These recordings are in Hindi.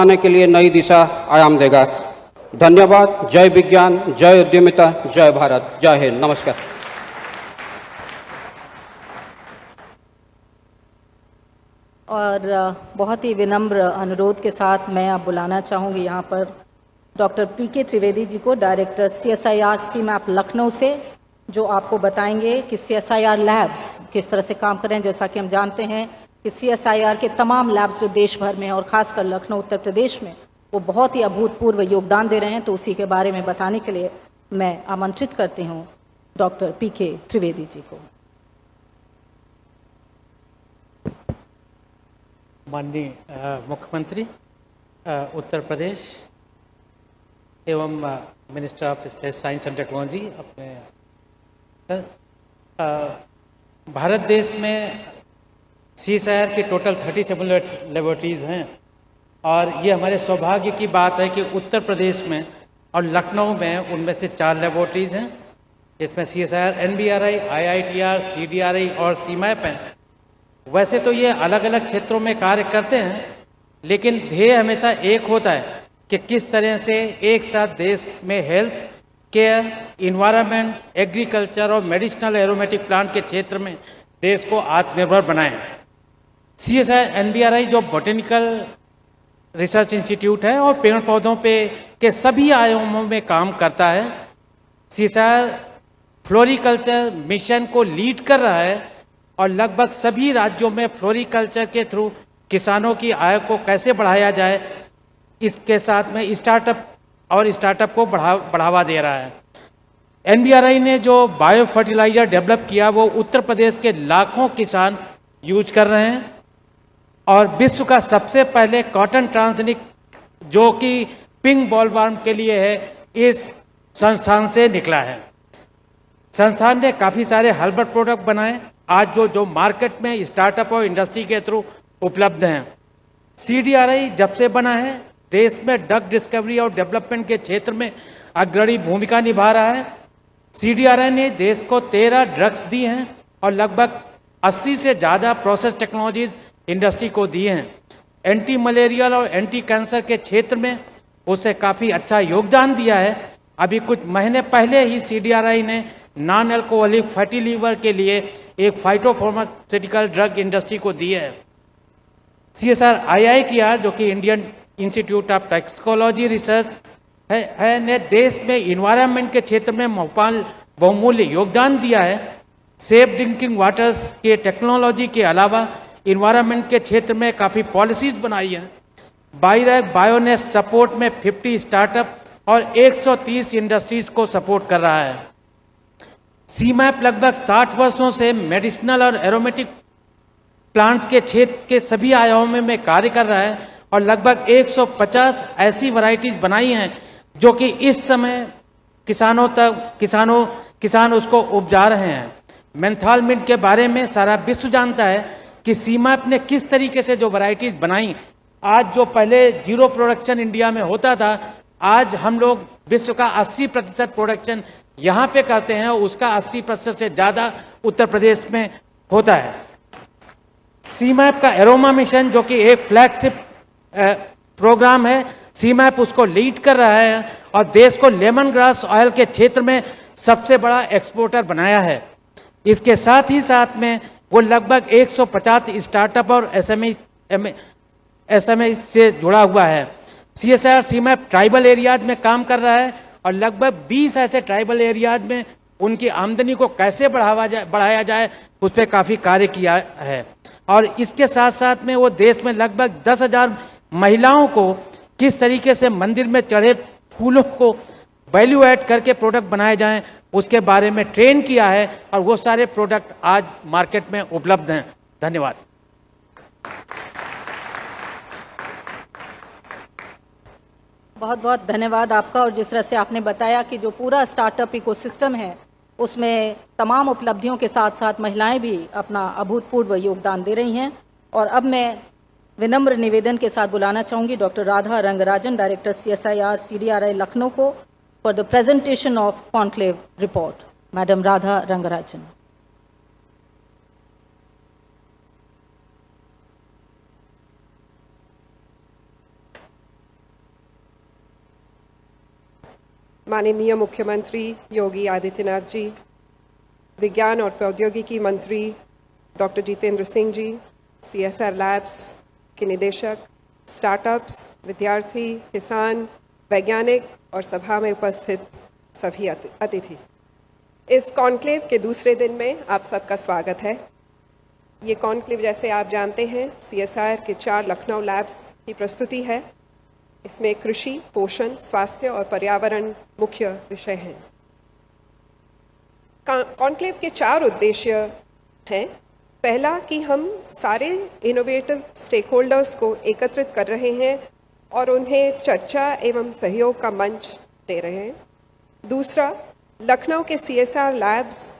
आने के लिए नई दिशा आयाम देगा। धन्यवाद। जय विज्ञान, जय उद्यमिता, जय भारत, जय हिंद। नमस्कार। और बहुत ही विनम्र अनुरोध के साथ मैं अब बुलाना चाहूँगी यहाँ पर डॉक्टर पीके त्रिवेदी जी को, डायरेक्टर CSIR CMAP लखनऊ से, जो आपको बताएंगे कि CSIR लैब्स किस तरह से काम कर रहे हैं। जैसा कि हम जानते हैं कि CSIR के तमाम लैब्स जो देश भर में और खासकर लखनऊ उत्तर प्रदेश में वो बहुत ही अभूतपूर्व योगदान दे रहे हैं, तो उसी के बारे में बताने के लिए मैं आमंत्रित करती हूँ डॉक्टर पीके त्रिवेदी जी को। माननीय मुख्यमंत्री उत्तर प्रदेश एवं minister of state science and technology, अपने भारत देश में CSIR की टोटल 37 लेबोरेटरीज हैं और ये हमारे सौभाग्य की बात है कि उत्तर प्रदेश में और लखनऊ में उनमें से 4 लेबोरेटरीज हैं, जिसमें CSIR NBRI, IITR, CDRI और CMAP हैं। वैसे तो ये अलग अलग क्षेत्रों में कार्य करते हैं, लेकिन ध्येय हमेशा एक होता है कि किस तरह से एक साथ देश में हेल्थ केयर, इन्वायरमेंट, एग्रीकल्चर और मेडिसिनल एरोमेटिक प्लांट के क्षेत्र में देश को आत्मनिर्भर बनाएं। CSIR NBRI जो बॉटेनिकल रिसर्च इंस्टीट्यूट है और पेड़ पौधों पे के सभी आयामों में काम करता है। CSIR फ्लोरिकल्चर मिशन को लीड कर रहा है और लगभग सभी राज्यों में फ्लोरिकल्चर के थ्रू किसानों की आय को कैसे बढ़ाया जाए, इसके साथ में स्टार्टअप को बढ़ावा दे रहा है। NBRI ने जो बायो फर्टिलाइजर डेवलप किया वो उत्तर प्रदेश के लाखों किसान यूज कर रहे हैं और विश्व का सबसे पहले कॉटन ट्रांसजेनिक जो कि पिंक बॉलवर्म के लिए है, इस संस्थान से निकला है। संस्थान ने काफ़ी सारे हर्बल प्रोडक्ट बनाए आज जो मार्केट में स्टार्टअप और इंडस्ट्री के थ्रू उपलब्ध हैं। CDRI जब से बना है देश में ड्रग डिस्कवरी और डेवलपमेंट के क्षेत्र में अग्रणी भूमिका निभा रहा है। CDRI ने देश को 13 ड्रग्स दी हैं और लगभग 80 से ज़्यादा प्रोसेस टेक्नोलॉजीज इंडस्ट्री को दी हैं। एंटी मलेरियल और एंटी कैंसर के क्षेत्र में उससे काफ़ी अच्छा योगदान दिया है। अभी कुछ महीने पहले ही CDRI ने नॉन अल्कोहलिक फैटी लीवर के लिए एक फाइटोफार्मास्यूटिकल ड्रग इंडस्ट्री को दी है। CSIR IITR जो कि Indian institute of toxicology research है ने देश में इन्वायरमेंट के क्षेत्र में बहुमूल्य योगदान दिया है। सेफ ड्रिंकिंग वाटर्स के टेक्नोलॉजी के अलावा इन्वायरमेंट के क्षेत्र में काफ़ी पॉलिसीज बनाई हैं। बायरैक बायोनेस सपोर्ट में 50 स्टार्टअप और 130 इंडस्ट्रीज को सपोर्ट कर रहा है। CMAP लगभग 60 वर्षों से मेडिसिनल और एरोमेटिक प्लांट के क्षेत्र के सभी आयामों में कार्य कर रहा है और लगभग 150 ऐसी वैरायटीज बनाई हैं जो कि इस समय किसान उसको उपजा रहे हैं। मेंथॉल मिंट के बारे में सारा विश्व जानता है कि CMAP ने किस तरीके से जो वैरायटीज बनाई। आज जो पहले जीरो प्रोडक्शन इंडिया में होता था, आज हम लोग विश्व का 80% प्रोडक्शन यहाँ पे करते हैं और उसका 80% से ज़्यादा उत्तर प्रदेश में होता है। CMAP का एरोमा मिशन जो कि एक फ्लैगशिप प्रोग्राम है, CMAP उसको लीड कर रहा है और देश को लेमन ग्रास ऑयल के क्षेत्र में सबसे बड़ा एक्सपोर्टर बनाया है। इसके साथ ही साथ में वो लगभग 150 स्टार्टअप और SME से जुड़ा हुआ है। CSIR CMAP ट्राइबल एरियाज में काम कर रहा है और लगभग 20 ऐसे ट्राइबल एरियाज में उनकी आमदनी को कैसे बढ़ाया जाए उस पर काफ़ी कार्य किया है। और इसके साथ साथ में वो देश में लगभग 10,000 महिलाओं को किस तरीके से मंदिर में चढ़े फूलों को वैल्यू ऐड करके प्रोडक्ट बनाए जाएं उसके बारे में ट्रेन किया है और वो सारे प्रोडक्ट आज मार्केट में उपलब्ध हैं। धन्यवाद। बहुत बहुत धन्यवाद आपका। और जिस तरह से आपने बताया कि जो पूरा स्टार्टअप इकोसिस्टम है उसमें तमाम उपलब्धियों के साथ साथ महिलाएं भी अपना अभूतपूर्व योगदान दे रही हैं। और अब मैं विनम्र निवेदन के साथ बुलाना चाहूँगी doctor Radha Rangarajan, director CSIR CDRI Lucknow को, for the presentation of conclave report. Madam Radha Rangarajan. माननीय मुख्यमंत्री योगी आदित्यनाथ जी, विज्ञान और प्रौद्योगिकी मंत्री doctor Jitendra Singh ji, CSR labs के निदेशक, स्टार्टअप्स, विद्यार्थी, किसान, वैज्ञानिक और सभा में उपस्थित सभी अतिथि, इस कॉन्क्लेव के दूसरे दिन में आप सबका स्वागत है। ये कॉन्क्लेव, जैसे आप जानते हैं, CSIR के 4 लखनऊ लैब्स की प्रस्तुति है। इसमें कृषि, पोषण, स्वास्थ्य और पर्यावरण मुख्य विषय हैं। कॉन्क्लेव के 4 उद्देश्य हैं। पहला कि हम सारे इनोवेटिव स्टेक होल्डर्स को एकत्रित कर रहे हैं और उन्हें चर्चा एवं सहयोग का मंच दे रहे हैं। दूसरा, लखनऊ के CSR लैब्स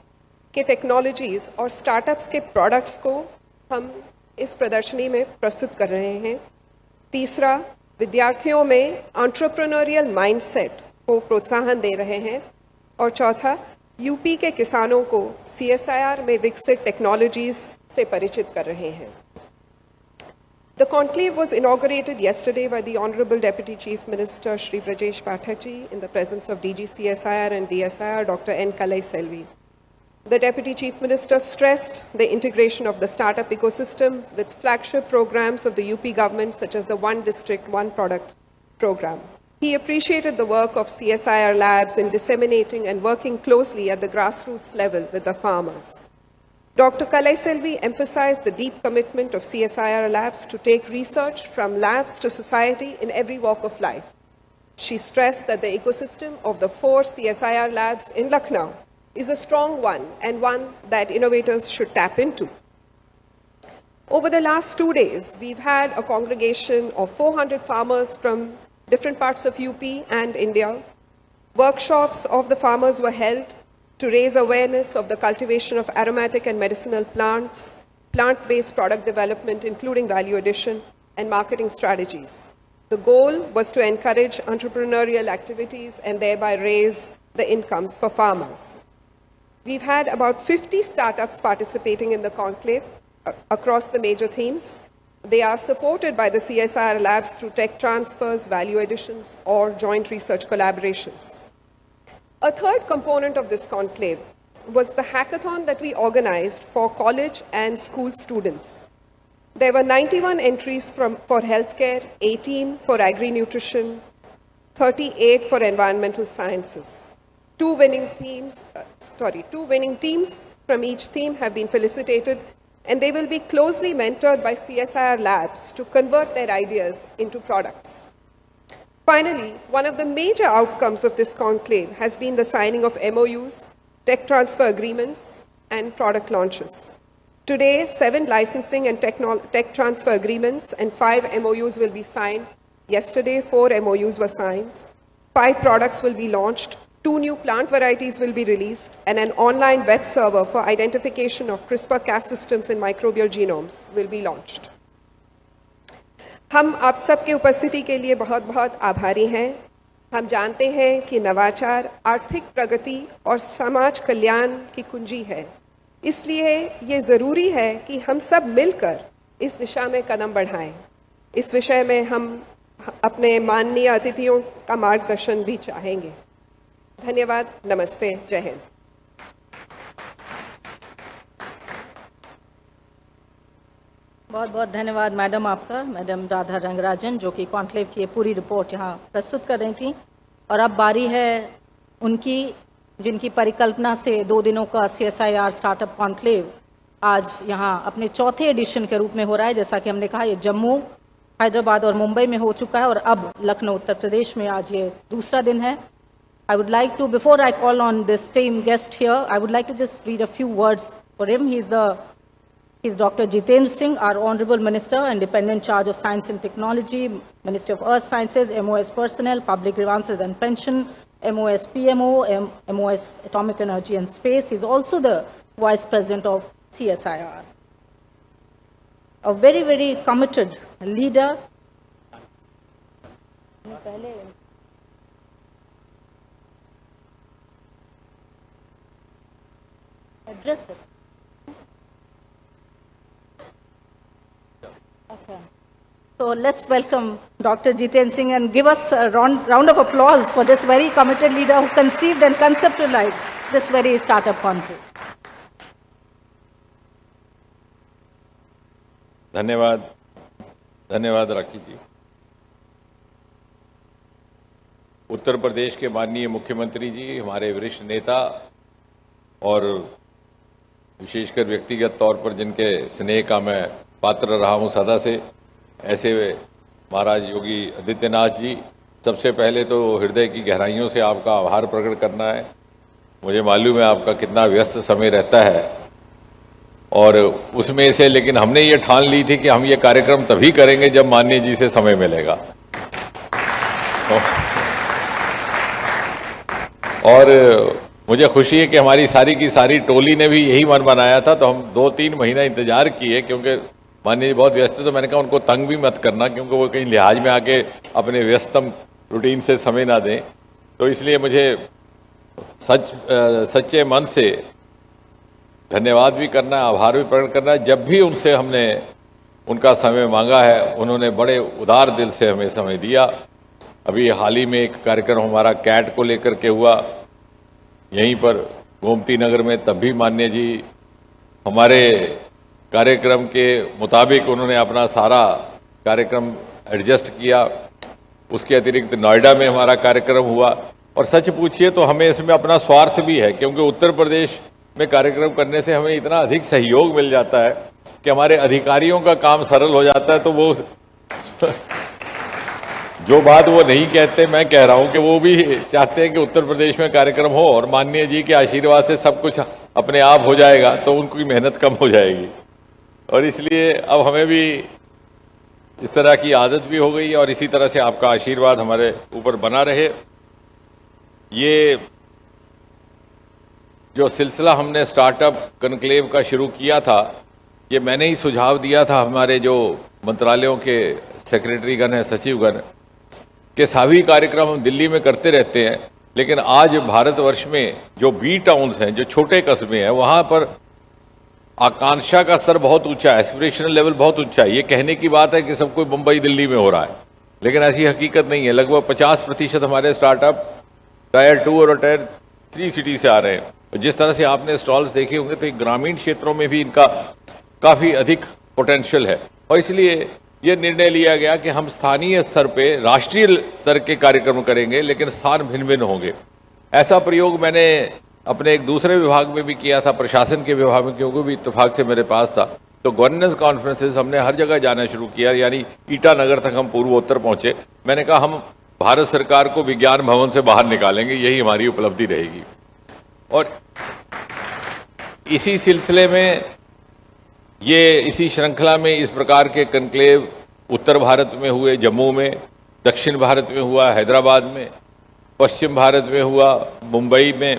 के टेक्नोलॉजीज़ और स्टार्टअप्स के प्रोडक्ट्स को हम इस प्रदर्शनी में प्रस्तुत कर रहे हैं। तीसरा, विद्यार्थियों में एंटरप्रेन्योरियल माइंडसेट को प्रोत्साहन दे रहे हैं। और चौथा, यूपी के किसानों को CSIR में विकसित टेक्नोलॉजीज़ से परिचित कर रहे हैं। The conclave was inaugurated yesterday by the Honorable Deputy Chief Minister Shri Brajesh Pathak ji in the presence of DG CSIR and DSIR Dr. N. Kalai Selvi. The Deputy Chief Minister stressed the integration of the startup ecosystem with flagship programs of the UP government such as the One District, One Product program. He appreciated the work of CSIR labs in disseminating and working closely at the grassroots level with the farmers. Dr. Kalai Selvi emphasized the deep commitment of CSIR labs to take research from labs to society in every walk of life. She stressed that the ecosystem of the 4 CSIR labs in Lucknow is a strong one and one that innovators should tap into. Over the last 2 days, we've had a congregation of 400 farmers from different parts of UP and India. Workshops of the farmers were held to raise awareness of the cultivation of aromatic and medicinal plants, plant-based product development, including value addition, and marketing strategies. The goal was to encourage entrepreneurial activities and thereby raise the incomes for farmers. We've had about 50 startups participating in the conclave across the major themes. They are supported by the CSIR labs through tech transfers, value additions, or joint research collaborations. A third component of this conclave was the hackathon that we organized for college and school students. There were 91 entries for healthcare, 18 for agri-nutrition, 38 for environmental sciences. Two winning teams from each theme have been felicitated, and they will be closely mentored by CSIR labs to convert their ideas into products. Finally, one of the major outcomes of this conclave has been the signing of MOUs, tech transfer agreements, and product launches. Today, 7 licensing and tech transfer agreements and 5 MOUs will be signed. Yesterday, 4 MOUs were signed. 5 products will be launched. 2 new plant varieties will be released, and an online web server for identification of CRISPR-Cas systems in microbial genomes will be launched. हम आप सबके उपस्थिति के लिए बहुत बहुत आभारी हैं। हम जानते हैं कि नवाचार आर्थिक प्रगति और समाज कल्याण की कुंजी है। इसलिए ये ज़रूरी है कि हम सब मिलकर इस दिशा में कदम बढ़ाएं। इस विषय में हम अपने माननीय अतिथियों का मार्गदर्शन भी चाहेंगे। धन्यवाद। नमस्ते। जय हिंद। बहुत बहुत धन्यवाद मैडम आपका, मैडम राधा रंगराजन, जो कि कॉन्क्लेव की ये पूरी रिपोर्ट यहाँ प्रस्तुत कर रही थी। और अब बारी है उनकी, जिनकी परिकल्पना से 2 दिनों का CSIR स्टार्टअप कॉन्क्लेव आज यहाँ अपने 4थे एडिशन के रूप में हो रहा है। जैसा कि हमने कहा, ये जम्मू, हैदराबाद और मुंबई में हो चुका है और अब लखनऊ उत्तर प्रदेश में आज ये दूसरा दिन है। I would like to, before I call on this esteemed guest here, I would like to just read a few words for him. He's Dr. Jitendra Singh, our Honorable Minister, Independent Charge of Science and Technology, Ministry of Earth Sciences, MOS Personnel, Public Grievances and Pension, MOS PMO, MOS Atomic Energy and Space. He's also the Vice President of CSIR. A very, very committed leader. Address it. अच्छा, So let's welcome Dr. Jitendra Singh and give us a round of applause for this very committed leader who conceived and conceptualized this very startup conclave. धन्यवाद, धन्यवाद राखी जी। उत्तर प्रदेश के माननीय मुख्यमंत्री जी, हमारे वरिष्ठ नेता और विशेषकर व्यक्तिगत तौर पर जिनके स्नेह का मैं पात्र रहा हूं सदा से, ऐसे महाराज योगी आदित्यनाथ जी, सबसे पहले तो हृदय की गहराइयों से आपका आभार प्रकट करना है। मुझे मालूम है आपका कितना व्यस्त समय रहता है और उसमें से लेकिन हमने ये ठान ली थी कि हम ये कार्यक्रम तभी करेंगे जब माननीय जी से समय मिलेगा। और मुझे खुशी है कि हमारी सारी की सारी टोली ने भी यही मन बनाया था, तो हम 2-3 महीना इंतजार किए, क्योंकि माननीय जी बहुत व्यस्त है, तो मैंने कहा उनको तंग भी मत करना, क्योंकि वो कहीं लिहाज में आके अपने व्यस्तम रूटीन से समय ना दें। तो इसलिए मुझे सच्चे मन से धन्यवाद भी करना है, आभार भी प्रकट करना है। जब भी उनसे हमने उनका समय मांगा है, उन्होंने बड़े उदार दिल से हमें समय दिया। अभी हाल ही में एक कार्यक्रम हमारा कैट को लेकर के हुआ यहीं पर गोमती नगर में, तब भी माननीय जी हमारे कार्यक्रम के मुताबिक उन्होंने अपना सारा कार्यक्रम एडजस्ट किया। उसके अतिरिक्त नोएडा में हमारा कार्यक्रम हुआ। और सच पूछिए तो हमें इसमें अपना स्वार्थ भी है, क्योंकि उत्तर प्रदेश में कार्यक्रम करने से हमें इतना अधिक सहयोग मिल जाता है कि हमारे अधिकारियों का काम सरल हो जाता है। तो वो जो बात वो नहीं कहते, मैं कह रहा हूं कि वो भी चाहते हैं कि उत्तर प्रदेश में कार्यक्रम हो और माननीय जी के आशीर्वाद से सब कुछ अपने आप हो जाएगा, तो उनकी मेहनत कम हो जाएगी। और इसलिए अब हमें भी इस तरह की आदत भी हो गई और इसी तरह से आपका आशीर्वाद हमारे ऊपर बना रहे। ये जो सिलसिला हमने स्टार्टअप कॉन्क्लेव का शुरू किया था, ये मैंने ही सुझाव दिया था हमारे जो मंत्रालयों के सेक्रेटरीगण हैं, सचिवगण, के सभी कार्यक्रम हम दिल्ली में करते रहते हैं, लेकिन आज भारतवर्ष में जो बी टाउन्स हैं, जो छोटे कस्बे हैं, वहां पर आकांक्षा का स्तर बहुत ऊंचा है, एस्पिरेशनल लेवल बहुत ऊंचा है। ये कहने की बात है कि सब कोई मुंबई दिल्ली में हो रहा है, लेकिन ऐसी हकीकत नहीं है। लगभग 50% हमारे स्टार्टअप टायर 2 और टायर 3 सिटी से आ रहे हैं। जिस तरह से आपने स्टॉल्स देखे होंगे, तो ग्रामीण क्षेत्रों में भी इनका काफी अधिक पोटेंशियल है। और इसलिए ये निर्णय लिया गया कि हम स्थानीय स्तर पे राष्ट्रीय स्तर के कार्यक्रम करेंगे, लेकिन स्थान भिन्न भिन्न होंगे। ऐसा प्रयोग मैंने अपने एक दूसरे विभाग में भी किया था, प्रशासन के विभाग में, क्योंकि भी इत्तेफाक से मेरे पास था। तो गवर्नेंस कॉन्फ्रेंसेस हमने हर जगह जाना शुरू किया, यानी ईटानगर तक हम पूर्वोत्तर पहुंचे। मैंने कहा हम भारत सरकार को विज्ञान भवन से बाहर निकालेंगे, यही हमारी उपलब्धि रहेगी। और इसी सिलसिले में इसी श्रृंखला में इस प्रकार के कॉन्क्लेव उत्तर भारत में हुए, जम्मू में, दक्षिण भारत में हुआ, हैदराबाद में, पश्चिम भारत में हुआ, मुंबई में,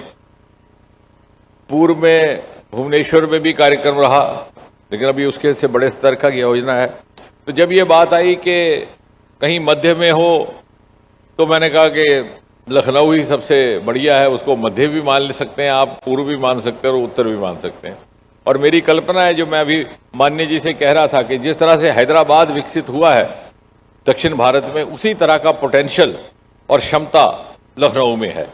पूर्व में भुवनेश्वर में भी कार्यक्रम रहा, लेकिन अभी उसके से बड़े स्तर का योजना है। तो जब ये बात आई कि कहीं मध्य में हो, तो मैंने कहा कि लखनऊ ही सबसे बढ़िया है, उसको मध्य भी मान ले सकते हैं आप, पूर्व भी मान सकते हैं और उत्तर भी मान सकते हैं। और मेरी कल्पना है, जो मैं अभी माननीय जी से कह रहा था, कि जिस तरह से हैदराबाद विकसित हुआ है दक्षिण भारत में, उसी तरह का पोटेंशियल और क्षमता लखनऊ में है।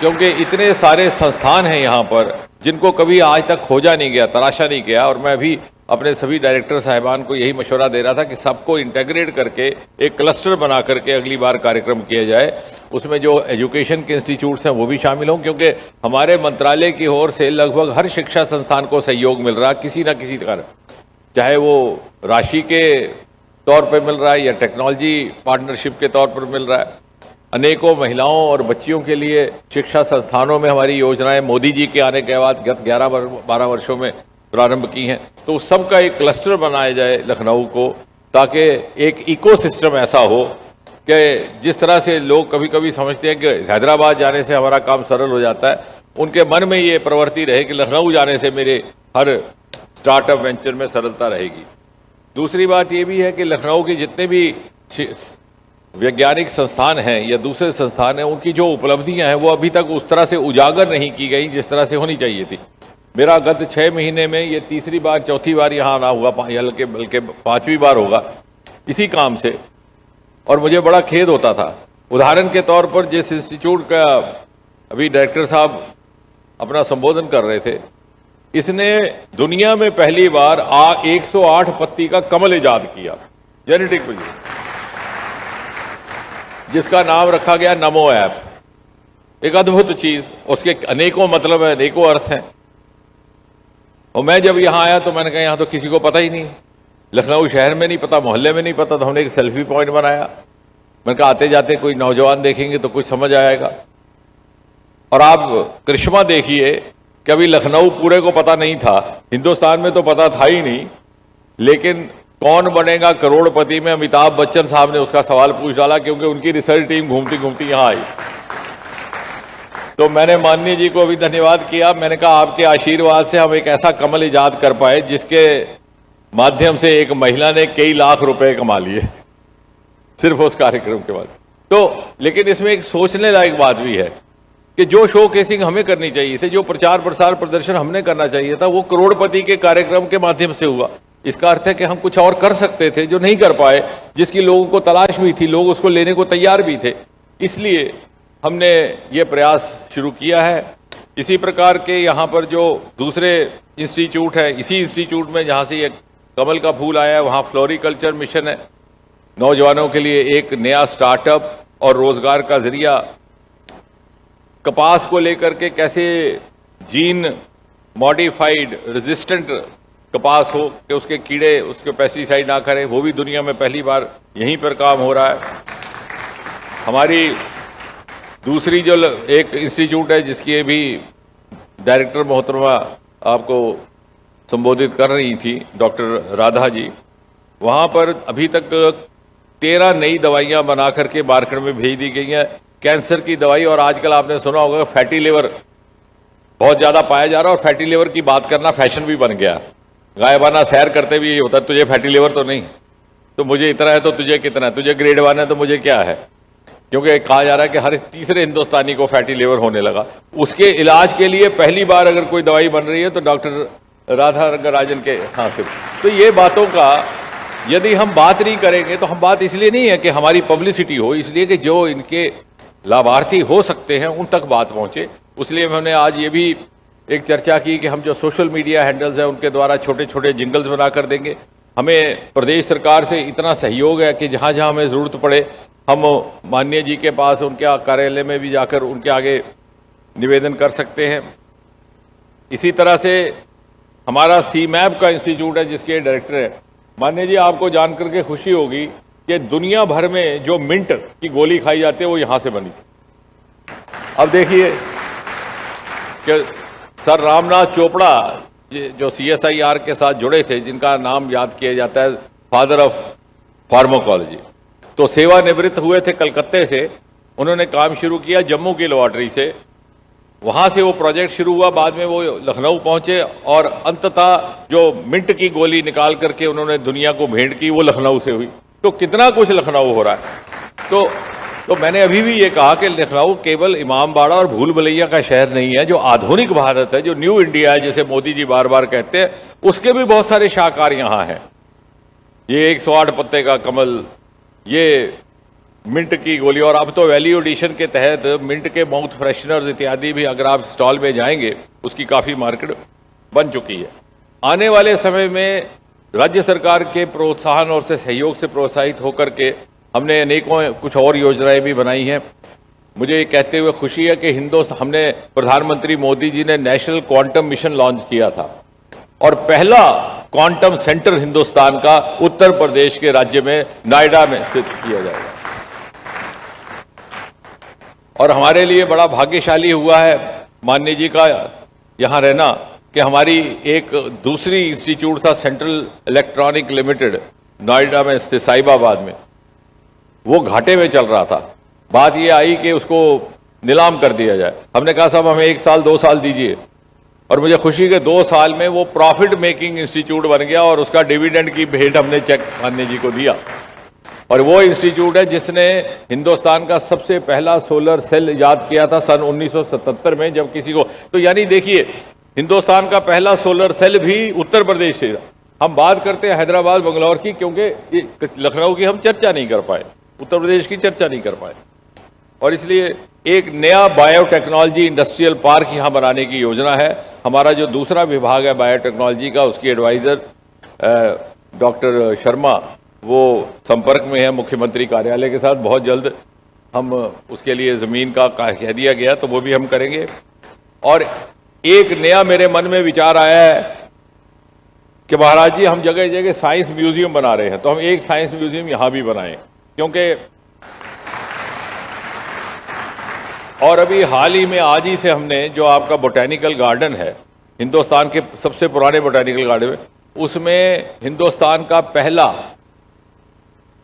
क्योंकि इतने सारे संस्थान हैं यहाँ पर जिनको कभी आज तक खोजा नहीं गया, तराशा नहीं गया। और मैं भी अपने सभी डायरेक्टर साहिबान को यही मशवरा दे रहा था कि सबको इंटीग्रेट करके एक क्लस्टर बना करके अगली बार कार्यक्रम किया जाए। उसमें जो एजुकेशन के इंस्टीट्यूट्स हैं वो भी शामिल हों, क्योंकि हमारे मंत्रालय की ओर से लगभग हर शिक्षा संस्थान को सहयोग मिल रहा है किसी न किसी तरह, चाहे वो राशि के तौर पर मिल रहा है या टेक्नोलॉजी पार्टनरशिप के तौर पर मिल रहा है। अनेकों महिलाओं और बच्चियों के लिए शिक्षा संस्थानों में हमारी योजनाएं मोदी जी के आने के बाद गत 11-12 वर्षों में प्रारंभ की हैं। तो उस सब का एक क्लस्टर बनाया जाए लखनऊ को, ताकि एक इकोसिस्टम ऐसा हो कि जिस तरह से लोग कभी कभी समझते हैं कि हैदराबाद जाने से हमारा काम सरल हो जाता है, उनके मन में ये प्रवृत्ति रहे कि लखनऊ जाने से मेरे हर स्टार्टअप वेंचर में सरलता रहेगी। दूसरी बात ये भी है कि लखनऊ के जितने भी वैज्ञानिक संस्थान हैं या दूसरे संस्थान हैं, उनकी जो उपलब्धियां हैं वो अभी तक उस तरह से उजागर नहीं की गई जिस तरह से होनी चाहिए थी। मेरा गत 6 महीने में ये तीसरी बार चौथी बार यहाँ आना हुआ, बल्कि 5वीं बार होगा इसी काम से, और मुझे बड़ा खेद होता था। उदाहरण के तौर पर जिस इंस्टीट्यूट का अभी डायरेक्टर साहब अपना संबोधन कर रहे थे, इसने दुनिया में पहली बार 108 पत्ती का कमल इजाद किया, जेनेटिक पोजीशन, जिसका नाम रखा गया नमो ऐप। एक अद्भुत चीज, उसके अनेकों मतलब है, अनेकों अर्थ हैं। और मैं जब यहां आया तो मैंने कहा यहां तो किसी को पता ही नहीं, लखनऊ शहर में नहीं पता, मोहल्ले में नहीं पता, तो हमने एक सेल्फी पॉइंट बनाया। मैंने कहा आते जाते कोई नौजवान देखेंगे तो कुछ समझ आएगा। और आप करिश्मा देखिए कि अभी लखनऊ पूरे को पता नहीं था, हिंदुस्तान में तो पता था ही नहीं, लेकिन कौन बनेगा करोड़पति में अमिताभ बच्चन साहब ने उसका सवाल पूछ डाला, क्योंकि उनकी रिसर्च टीम घूमती घूमती यहां आई। तो मैंने माननीय जी को भी धन्यवाद किया। मैंने कहा आपके आशीर्वाद से हम एक ऐसा कमल इजाद कर पाए जिसके माध्यम से एक महिला ने कई लाख रुपए कमा लिए सिर्फ उस कार्यक्रम के बाद। तो लेकिन इसमें एक सोचने लायक बात भी है कि जो शो केसिंग हमें करनी चाहिए थी, जो प्रचार प्रसार प्रदर्शन हमने करना चाहिए था, वो करोड़पति के कार्यक्रम के माध्यम से हुआ। इसका अर्थ है कि हम कुछ और कर सकते थे जो नहीं कर पाए, जिसकी लोगों को तलाश भी थी, लोग उसको लेने को तैयार भी थे। इसलिए हमने ये प्रयास शुरू किया है। इसी प्रकार के यहाँ पर जो दूसरे इंस्टीट्यूट है, इसी इंस्टीट्यूट में जहाँ से ये कमल का फूल आया है, वहाँ फ्लोरिकल्चर मिशन है, नौजवानों के लिए एक नया स्टार्टअप और रोजगार का जरिया। कपास को लेकर के कैसे जीन मॉडिफाइड रेजिस्टेंट कपास हो कि उसके कीड़े उसके पेस्टिसाइड ना करें, वो भी दुनिया में पहली बार यहीं पर काम हो रहा है। हमारी दूसरी जो एक इंस्टीट्यूट है जिसकी भी डायरेक्टर मोहतरमा आपको संबोधित कर रही थी, डॉक्टर राधा जी, वहाँ पर अभी तक 13 नई दवाइयाँ बना करके मार्केट में भेज दी गई हैं। कैंसर की दवाई, और आजकल आपने सुना होगा फैटी लिवर बहुत ज़्यादा पाया जा रहा है, और फैटी लिवर की बात करना फैशन भी बन गया। गायबाना सैर करते भी ये होता है, तुझे फैटी लिवर तो नहीं, तो मुझे इतना है तो तुझे कितना है, तुझे ग्रेड 1 है तो मुझे क्या है, क्योंकि कहा जा रहा है कि हर तीसरे हिंदुस्तानी को फैटी लिवर होने लगा। उसके इलाज के लिए पहली बार अगर कोई दवाई बन रही है तो डॉक्टर राधा रंगराजन के हाथ से। तो ये बातों का यदि हम बात नहीं करेंगे तो हम बात इसलिए नहीं है कि हमारी पब्लिसिटी हो, इसलिए कि जो इनके लाभार्थी हो सकते हैं उन तक बात पहुंचे। इसलिए हमने आज ये भी एक चर्चा की कि हम जो सोशल मीडिया हैंडल्स हैं उनके द्वारा छोटे छोटे जिंगल्स बना कर देंगे। हमें प्रदेश सरकार से इतना सहयोग है कि जहाँ जहाँ हमें ज़रूरत पड़े हम माननीय जी के पास उनके कार्यालय में भी जाकर उनके आगे निवेदन कर सकते हैं। इसी तरह से हमारा CMAP का इंस्टीट्यूट है जिसके डायरेक्टर है, माननीय जी आपको जानकर के खुशी होगी कि दुनिया भर में जो मिंट की गोली खाई जाती है वो यहाँ से बनी थी। अब देखिए कि सर रामनाथ चोपड़ा जो CSIR के साथ जुड़े थे, जिनका नाम याद किया जाता है फादर ऑफ फार्माकोलॉजी, तो सेवानिवृत्त हुए थे कलकत्ते से। उन्होंने काम शुरू किया जम्मू की लेबॉर्ट्री से, वहां से वो प्रोजेक्ट शुरू हुआ, बाद में वो लखनऊ पहुंचे और अंततः जो मिंट की गोली निकाल करके उन्होंने दुनिया को भेंट की वो लखनऊ से हुई। तो कितना कुछ लखनऊ हो रहा है। तो मैंने अभी भी ये कहा कि लखनऊ केवल इमामबाड़ा और भूल भुलैया का शहर नहीं है। जो आधुनिक भारत है, जो न्यू इंडिया है, जैसे मोदी जी बार बार कहते हैं, उसके भी बहुत सारे शाहकार यहाँ हैं। ये 108 पत्ते का कमल, ये मिंट की गोली, और अब तो वैल्यू एडिशन के तहत मिंट के माउथ फ्रेशनर्स इत्यादि भी अगर आप स्टॉल में जाएंगे उसकी काफ़ी मार्केट बन चुकी है। आने वाले समय में राज्य सरकार के प्रोत्साहन और से सहयोग से प्रोत्साहित होकर के हमने अनेकों कुछ और योजनाएं भी बनाई हैं। मुझे कहते हुए खुशी है कि हमने प्रधानमंत्री मोदी जी ने नेशनल क्वांटम मिशन लॉन्च किया था और पहला क्वांटम सेंटर हिंदुस्तान का उत्तर प्रदेश के राज्य में नोएडा में स्थित किया जाएगा। और हमारे लिए बड़ा भाग्यशाली हुआ है माननीय जी का यहाँ रहना कि हमारी एक दूसरी इंस्टीट्यूट था सेंट्रल इलेक्ट्रॉनिक लिमिटेड नोएडा में स्थित साहिबाबाद में, वो घाटे में चल रहा था। बात ये आई कि उसको नीलाम कर दिया जाए। हमने कहा साहब हमें 1 साल 2 साल दीजिए, और मुझे खुशी के 2 साल में वो प्रॉफिट मेकिंग इंस्टीट्यूट बन गया और उसका डिविडेंड की भेंट हमने चेक माननीय जी को दिया। और वो इंस्टीट्यूट है जिसने हिंदुस्तान का सबसे पहला सोलर सेल इजाद किया था सन 1977 में, जब किसी को, तो यानी देखिए हिंदुस्तान का पहला सोलर सेल भी उत्तर प्रदेश से। हम बात करते हैं हैदराबाद बंगलौर की, क्योंकि लखनऊ की हम चर्चा नहीं कर पाए, उत्तर प्रदेश की चर्चा नहीं कर पाए, और इसलिए एक नया बायोटेक्नोलॉजी इंडस्ट्रियल पार्क यहां बनाने की योजना है। हमारा जो दूसरा विभाग है बायोटेक्नोलॉजी का, उसकी एडवाइजर डॉक्टर शर्मा वो संपर्क में है मुख्यमंत्री कार्यालय के साथ। बहुत जल्द हम उसके लिए जमीन का कह दिया गया, तो वो भी हम करेंगे। और एक नया मेरे मन में विचार आया है कि महाराज जी हम जगह जगह साइंस म्यूजियम बना रहे हैं, तो हम एक साइंस म्यूजियम यहां भी बनाएं, क्योंकि और अभी हाल ही में आज ही से हमने जो आपका बोटैनिकल गार्डन है, हिंदुस्तान के सबसे पुराने बोटैनिकल गार्डन में, उसमें हिंदुस्तान का पहला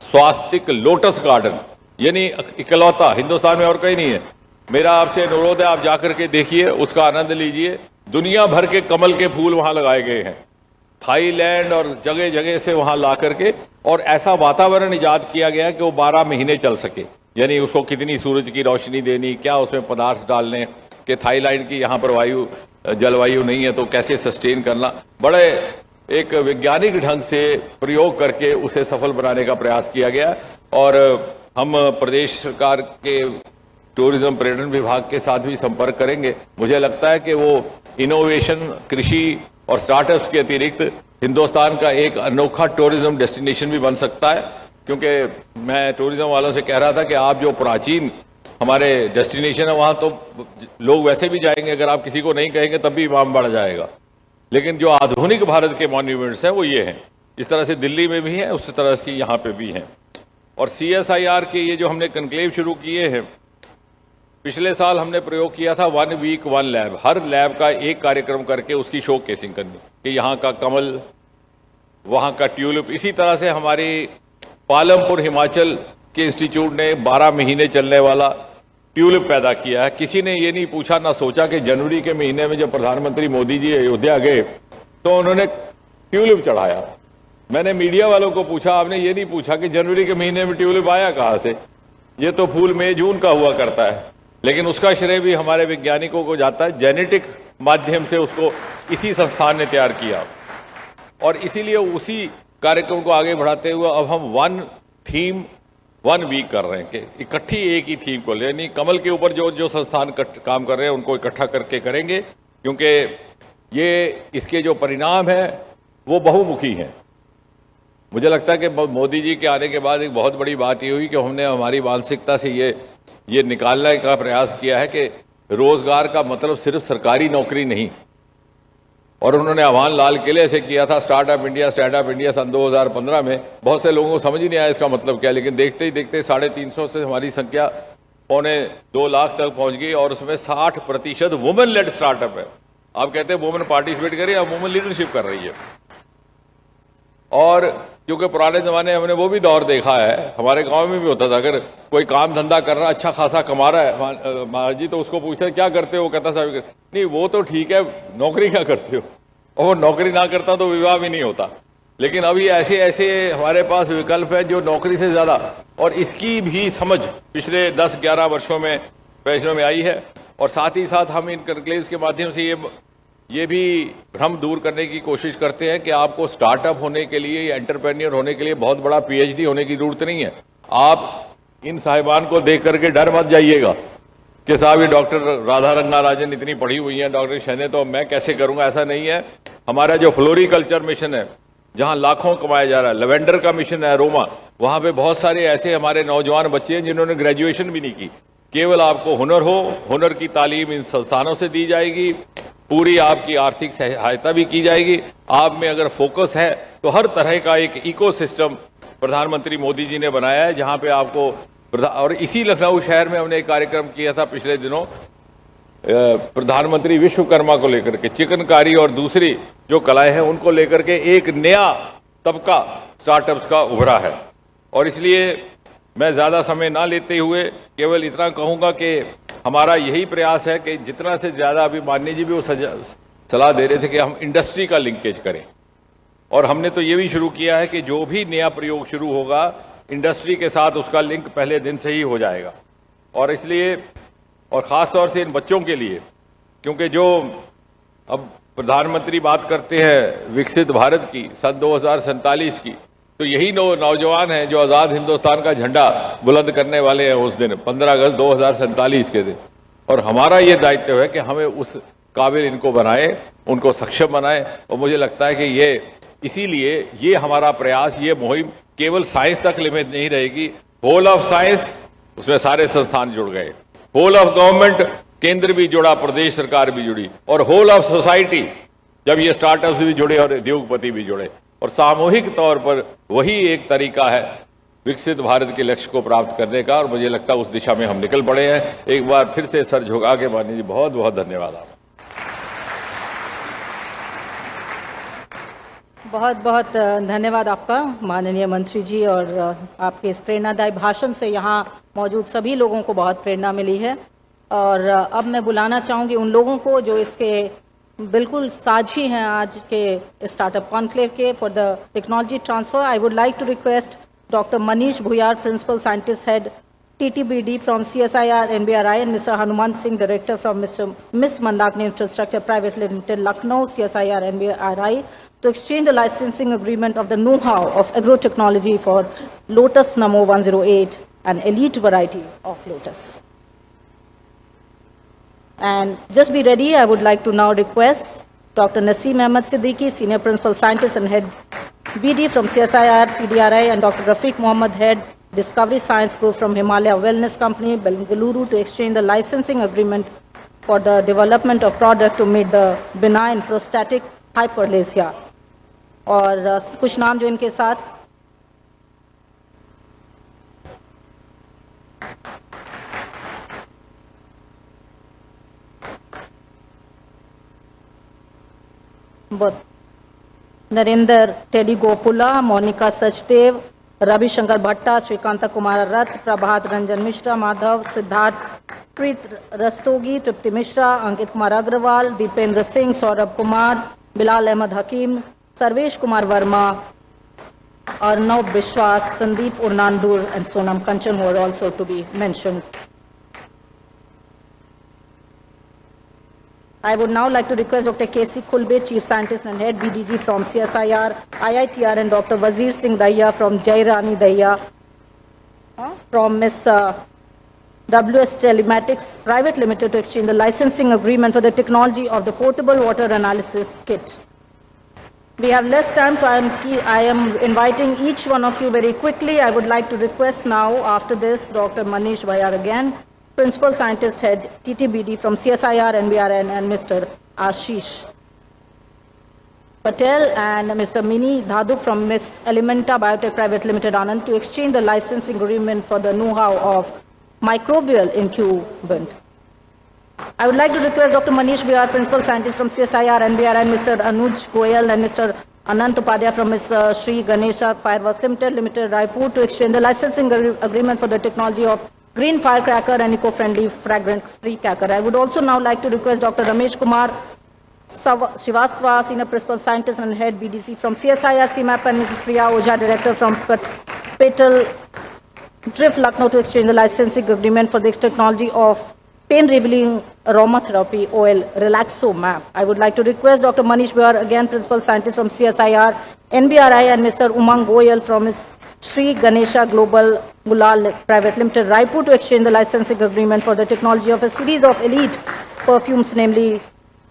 स्वास्तिक लोटस गार्डन, यानी इकलौता हिंदुस्तान में, और कहीं नहीं है। मेरा आपसे अनुरोध है, आप जाकर के देखिए, उसका आनंद लीजिए। दुनिया भर के कमल के फूल वहां लगाए गए हैं, थाईलैंड और जगह जगह से वहां ला करके, और ऐसा वातावरण इजाद किया गया कि वो 12 महीने चल सके। यानी उसको कितनी सूरज की रोशनी देनी, क्या उसमें पदार्थ डालने, कि थाईलैंड की यहाँ पर जलवायु नहीं है तो कैसे सस्टेन करना, बड़े एक वैज्ञानिक ढंग से प्रयोग करके उसे सफल बनाने का प्रयास किया गया। और हम प्रदेश सरकार के टूरिज्म पर्यटन विभाग के साथ भी संपर्क करेंगे। मुझे लगता है कि वो इनोवेशन, कृषि और स्टार्टअप्स के अतिरिक्त हिंदुस्तान का एक अनोखा टूरिज्म डेस्टिनेशन भी बन सकता है, क्योंकि मैं टूरिज्म वालों से कह रहा था कि आप जो प्राचीन हमारे डेस्टिनेशन है वहां तो लोग वैसे भी जाएंगे, अगर आप किसी को नहीं कहेंगे तब भी इमाम बढ़ जाएगा, लेकिन जो आधुनिक भारत के मॉन्यूमेंट्स हैं वो ये हैं। इस तरह से दिल्ली में भी हैं, उस तरह की यहाँ पे भी हैं। और CSIR के ये जो हमने कन्क्लेव शुरू किए हैं, पिछले साल हमने प्रयोग किया था 1 वीक 1 लैब, हर लैब का एक कार्यक्रम करके उसकी शो केसिंग करनी, कि यहाँ का कमल, वहाँ का ट्यूलिप। इसी तरह से हमारी पालमपुर हिमाचल के इंस्टीट्यूट ने 12 महीने चलने वाला ट्यूलिप पैदा किया है। किसी ने ये नहीं पूछा, ना सोचा कि जनवरी के महीने में जब प्रधानमंत्री मोदी जी अयोध्या गए तो उन्होंने ट्यूलिप चढ़ाया। मैंने मीडिया वालों को पूछा, आपने ये नहीं पूछा कि जनवरी के महीने में ट्यूलिप आया कहाँ से, ये तो फूल मई जून का हुआ करता है। लेकिन उसका श्रेय भी हमारे वैज्ञानिकों को जाता है, जेनेटिक माध्यम से उसको इसी संस्थान ने तैयार किया। और इसीलिए उसी कार्यक्रम को आगे बढ़ाते हुए अब हम 1 थीम 1 वीक कर रहे हैं, कि इकट्ठी एक ही थीम को, यानी कमल के ऊपर जो जो संस्थान काम कर रहे हैं उनको इकट्ठा करके करेंगे, क्योंकि ये इसके जो परिणाम है वो बहुमुखी हैं। मुझे लगता है कि मोदी जी के आने के बाद एक बहुत बड़ी बात ये हुई कि हमने हमारी मानसिकता से ये निकालने का प्रयास किया है कि रोजगार का मतलब सिर्फ सरकारी नौकरी नहीं। और उन्होंने आह्वान लाल किले से किया था, स्टार्टअप इंडिया सन 2015 में। बहुत से लोगों को समझ ही नहीं आया इसका मतलब क्या, लेकिन देखते ही देखते 350 से हमारी संख्या 2.25 लाख तक पहुंच गई, और उसमें 60% वुमेन लेड स्टार्टअप है। आप कहते हैं वुमेन पार्टिसिपेट करिए, अब वुमेन लीडरशिप कर रही है। और क्योंकि पुराने जमाने में हमने वो भी दौर देखा है, हमारे गांव में भी होता था, अगर कोई काम धंधा कर रहा, अच्छा खासा कमा रहा है महाराज जी, तो उसको पूछते क्या करते हो, कहता साहब नहीं वो तो ठीक है, नौकरी क्या करते हो, और वो नौकरी ना करता तो विवाह भी नहीं होता। लेकिन अभी ऐसे ऐसे हमारे पास विकल्प है जो नौकरी से ज्यादा, और इसकी भी समझ पिछले 10-11 वर्षों में फैसलों में आई है। और साथ ही साथ हम इन कन्क्लेव्स के माध्यम से ये भी भ्रम दूर करने की कोशिश करते हैं कि आपको स्टार्टअप होने के लिए या एंटरप्रेन्योर होने के लिए बहुत बड़ा PhD होने की जरूरत नहीं है। आप इन साहिबान को देख करके डर मत जाइएगा कि साहब ये डॉक्टर राधा रंगा राजन इतनी पढ़ी हुई है, डॉक्टर शहने, तो मैं कैसे करूंगा, ऐसा नहीं है। हमारा जो फ्लोरिकल्चर मिशन है, जहां लाखों कमाया जा रहा है, लेवेंडर का मिशन है रोमा, वहां पे बहुत सारे ऐसे हमारे नौजवान बच्चे हैं जिन्होंने ग्रेजुएशन भी नहीं की। केवल आपको हुनर हो, हुनर की तालीम इन संस्थानों से दी जाएगी, पूरी आपकी आर्थिक सहायता भी की जाएगी। आप में अगर फोकस है तो हर तरह का एक इकोसिस्टम प्रधानमंत्री मोदी जी ने बनाया है, जहां पे आपको, और इसी लखनऊ शहर में हमने एक कार्यक्रम किया था पिछले दिनों, प्रधानमंत्री विश्वकर्मा को लेकर के, चिकनकारी और दूसरी जो कलाएं हैं उनको लेकर के एक नया तबका स्टार्टअप्स का उभरा है। और इसलिए मैं ज्यादा समय ना लेते हुए केवल इतना कहूंगा कि हमारा यही प्रयास है कि जितना से ज्यादा, अभी माननीय जी भी वो सलाह दे रहे थे कि हम इंडस्ट्री का लिंकेज करें, और हमने तो ये भी शुरू किया है कि जो भी नया प्रयोग शुरू होगा इंडस्ट्री के साथ उसका लिंक पहले दिन से ही हो जाएगा। और इसलिए, और ख़ास तौर से इन बच्चों के लिए, क्योंकि जो अब प्रधानमंत्री बात करते हैं विकसित भारत की, सन 2047 की, तो यही नौजवान हैं जो आज़ाद हिंदुस्तान का झंडा बुलंद करने वाले हैं उस दिन 15 अगस्त 2047 के दिन। और हमारा ये दायित्व है कि हमें उस काबिल इनको बनाए, उनको सक्षम बनाए। और मुझे लगता है कि ये इसीलिए ये हमारा प्रयास, ये मुहिम केवल साइंस तक लिमिट नहीं रहेगी। होल ऑफ साइंस, उसमें सारे संस्थान जुड़ गए, होल ऑफ गवर्नमेंट, केंद्र भी जुड़ा, प्रदेश सरकार भी जुड़ी, और होल ऑफ सोसाइटी, जब ये स्टार्टअप्स भी जुड़े और उद्योगपति भी जुड़े, और सामूहिक तौर पर वही एक तरीका है विकसित भारत के लक्ष्य को प्राप्त करने का। और मुझे लगता है उस दिशा में हम निकल पड़े हैं। एक बार फिर से सर झुका के माननीय जी बहुत बहुत धन्यवाद आप। बहुत बहुत धन्यवाद आपका माननीय मंत्री जी, और आपके इस प्रेरणादायी भाषण से यहाँ मौजूद सभी लोगों को बहुत प्रेरणा मिली है। और अब मैं बुलाना चाहूँगी उन लोगों को जो इसके बिल्कुल साझी हैं आज के स्टार्टअप कॉन्क्लेव के for the technology transfer. I would like to request doctor Manish Bhuyar, principal scientist head TTBD from CSIR NBRI, and Mr. Hanuman Singh, Director from Miss Mandakini Infrastructure Private Limited, Lucknow, CSIR NBRI, to exchange the licensing agreement of the know-how of agrotechnology for Lotus Namo 108, an elite variety of lotus. And just be ready, I would like to now request Dr. Naseem Ahmed Siddiqui, Senior Principal Scientist and Head BD from CSIR CDRI, and Dr. Rafiq Mohammed, Head Discovery Science Group from Himalaya Wellness Company, Bengaluru, to exchange the licensing agreement for the development of product to meet the benign prostatic hyperplasia. और कुछ नाम जो इनके साथ नरेंद्र टेडी गोपुला, मोनिका सचदेव, रविशंकर भट्टा, श्रीकांता कुमार रथ, प्रभात रंजन मिश्रा, माधव सिद्धार्थ, प्रीत रस्तोगी, तृप्ति मिश्रा, अंकित कुमार अग्रवाल, दीपेंद्र सिंह, सौरभ कुमार, बिलाल अहमद हकीम, सर्वेश कुमार वर्मा, अर्नव विश्वास, Sandeep उर्नांडूर, and Sonam Kanchan, who are also to be mentioned. I would now like to request Dr. K.C. Khulbe, Chief Scientist and Head BDG from CSIR, IITR, and Dr. Wazir Singh Dahiya from Jairani Dahiya, from Ms. WS Telematics Private Limited, to exchange the licensing agreement for the technology of the portable water analysis kit. We have less time, so I am inviting each one of you very quickly. I would like to request now, after this, Dr. Manish Bhayar again, Principal Scientist Head TTBD from CSIR NBRN, and Mr. Ashish Patel and Mr. Mini Dhaduk from Miss Elementa Biotech Private Limited, Anand, to exchange the licensing agreement for the know-how of microbial incubant. I would like to request Dr. Manish Bhayar, Principal Scientist from CSIR NBRN, Mr. Anuj Goyal and Mr. Anant Upadhyay from Ms. Shri Ganesha Fireworks Limited, Raipur, to exchange the licensing agreement for the technology of green firecracker and eco-friendly fragrant-free cracker. I would also now like to request Dr. Ramesh Kumar Srivastava, Senior Principal Scientist and Head BDC from CSIR CMAP, and Mrs. Priya Ojha, Director from Petal Drift, Lucknow, to exchange the licensing agreement for the technology of pain-relieving aromatherapy oil Relaxo MAP. I would like to request Dr. Manish Bhayar, again Principal Scientist from CSIR NBRI, and Mr. Umang Goyal from Ms. Shri Ganesha Global Gulal Private Limited, Raipur, to exchange the licensing agreement for the technology of a series of elite perfumes, namely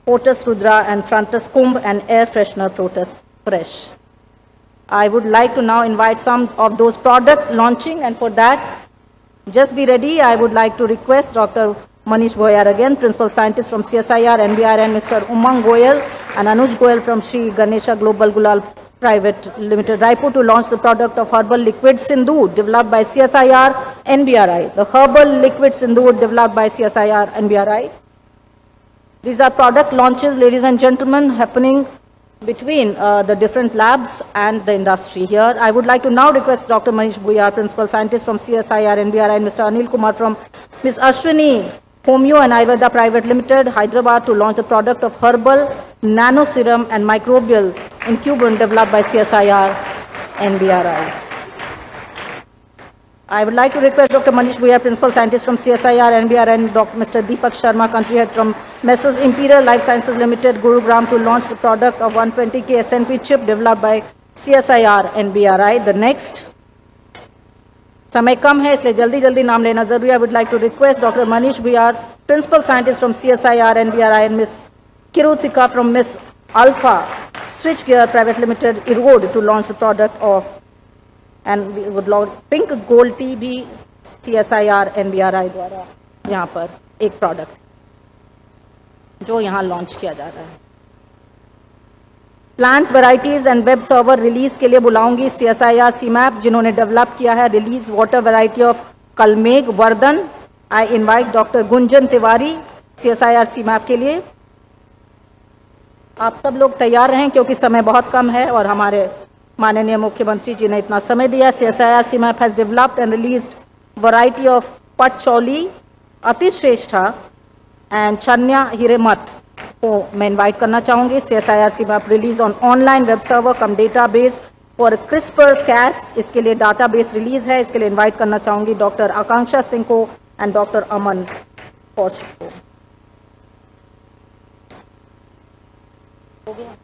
Potus Rudra and Frontus Kumbh, and air freshener Protus Fresh. I would like to now invite some of those product launching, and for that, just be ready. I would like to request Dr. Manish Bhayar, again Principal Scientist from CSIR NBR, and Mr. Umang Goyal and Anuj Goyal from Shri Ganesha Global Gulal Private Limited, Raipur, to launch the product of herbal liquid Sindoor developed by CSIR NBRI. The herbal liquid Sindoor developed by CSIR NBRI. These are product launches, ladies and gentlemen, happening between the different labs and the industry here. I would like to now request Dr. Manish Bhayar, Principal Scientist from CSIR NBRI, and Mr. Anil Kumar from Ms. Ashwini Homeo and Ayurveda Private Limited, Hyderabad, to launch the product of herbal nano serum and microbial incubant developed by CSIR NBRI. I would like to request Dr. Manish Bhuya, Principal Scientist from CSIR, NBR, and Dr. Mr. Deepak Sharma, Country Head from Messrs. Imperial Life Sciences Limited, Gurugram, to launch the product of 120K SNP chip developed by CSIR, NBRI. The next. समय कम है इसलिए जल्दी जल्दी नाम लेना जरूरी है. I would like to request Dr. Manish Bhuya, Principal Scientist from CSIR, NBRI, and Ms. Kirutika from Ms. Alpha Switchgear Private Limited, Erode, to launch the product of, and we would launch Pink Gold Tea भी CSIR NBRI द्वारा यहाँ पर एक प्रोडक्ट जो यहाँ लॉन्च किया जा रहा है. Plant varieties and web server release के लिए बुलाऊंगी CSIR CMAP जिन्होंने डेवलप किया है release water variety of Kalmegh Vardhan. I invite doctor Gunjan Tiwari CSIR CMAP के लिए. आप सब लोग तैयार रहें क्योंकि समय बहुत कम है और हमारे माननीय मुख्यमंत्री जी ने इतना समय दिया. CSIR CMAP has developed and released variety of patchouli, Atishreshtha and Chanya Hiremath को मैं इनवाइट करना चाहूंगी. CSIR CMAP release on online web server cum database for CRISPR-Cas. इसके लिए डाटाबेस रिलीज है. इसके लिए इनवाइट करना चाहूंगी डॉक्टर आकांक्षा सिंह को एंड डॉक्टर अमन कौशिक को. हो गया.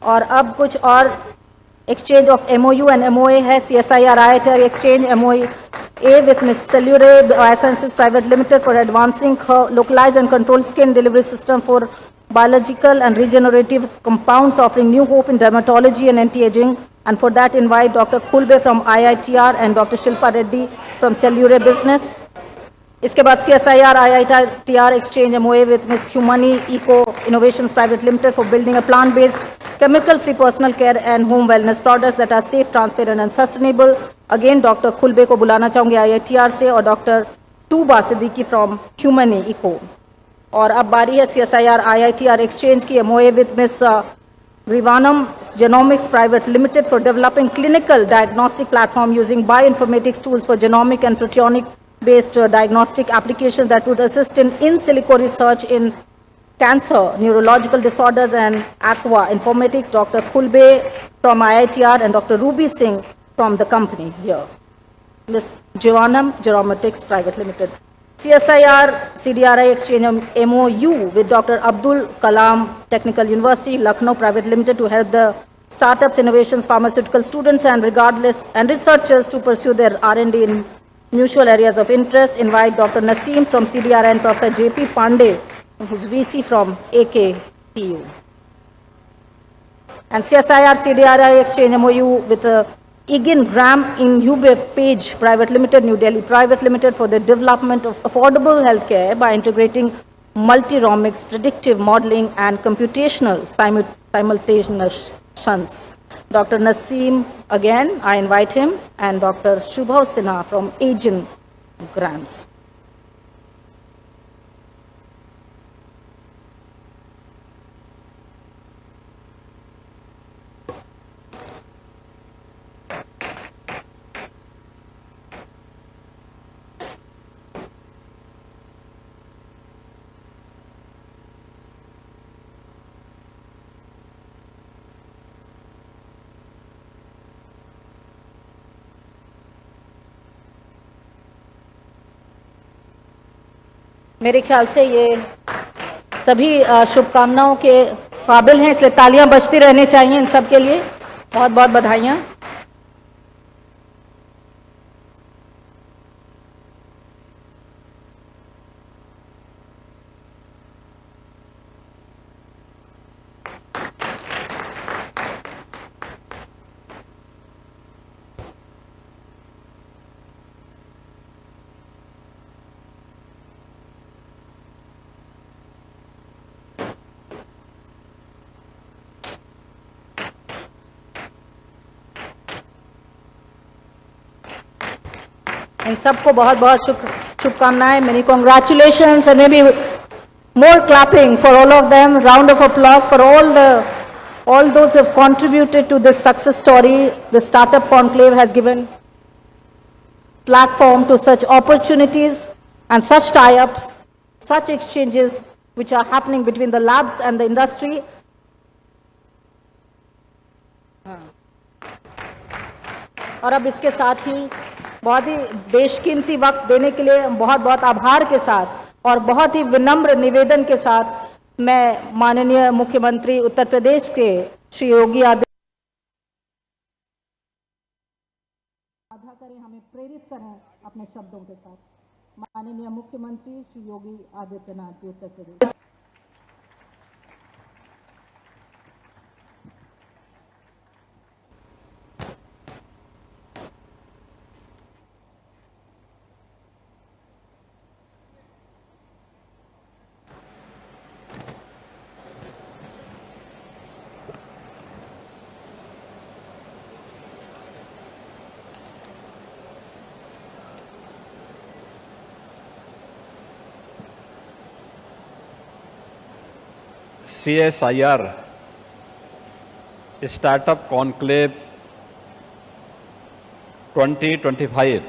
और अब कुछ और exchange of MOU and MOA है. CSIR IITR exchange MOA with Ms. Cellure Biosciences Private Limited for advancing her localized and controlled skin delivery system for biological and regenerative compounds, offering new hope in dermatology and anti-aging. And for that invite Dr. Khulbe from IITR and Dr. Shilpa Reddy from Cellure Business. इसके बाद CSIR IITR exchange MOA with Ms. Humani Eco Innovations Private Limited for building a plant-based, chemical-free personal care and home wellness products that are safe, transparent and sustainable. Again, Dr. Khulbe को बुलाना चाहूँगी IITR से और Dr. Tuba Siddiqui from Humani Eco. और अब बारी है CSIR IITR exchange की MOA with Ms. Rivanam Genomics Private Limited for developing clinical diagnostic platform using bioinformatics tools for genomic and proteomic-based diagnostic applications that would assist in silico research in cancer, neurological disorders and aqua informatics. Dr. Khulbe from IITR and Dr. Ruby Singh from the company here. Ms. Jivanam Genomics Private Limited. CSIR CDRI exchange MOU with Dr. Abdul Kalam Technical University, Lucknow Private Limited to help the startups, innovations, pharmaceutical students and regardless and researchers to pursue their R&D in mutual areas of interest. Invite Dr. Naseem from CDRI and Professor JP Pandey, who's VC from AKTU. And CSIR CDRI exchange MOU with Egin Gram Inhube Page Private Limited, New Delhi Private Limited for the development of affordable healthcare by integrating multi-omics, predictive modeling and computational simultaneous. Dr. Naseem, again, I invite him, and Dr. Shubhav Sinha from Agin Grams. मेरे ख्याल से ये सभी शुभकामनाओं के काबिल हैं, इसलिए तालियां बजती रहनी चाहिए इन सब के लिए. बहुत बहुत बधाइयां. इन सबको बहुत बहुत शुभकामनाएं. Many congratulations and maybe more clapping for all of them. Round of applause for all those who have contributed to this success story. The Startup Conclave has given platform to such opportunities And such tie-ups, such exchanges which are happening between the labs and the industry और अब इसके साथ ही बहुत ही बेशकीमती वक्त देने के लिए बहुत बहुत आभार के साथ और बहुत ही विनम्र निवेदन के साथ मैं माननीय मुख्यमंत्री उत्तर प्रदेश के श्री योगी आदित्यनाथ करें, हमें प्रेरित करें अपने शब्दों के साथ। माननीय मुख्यमंत्री श्री योगी आदित्यनाथ जी Uttar Pradesh. CSIR startup conclave 2025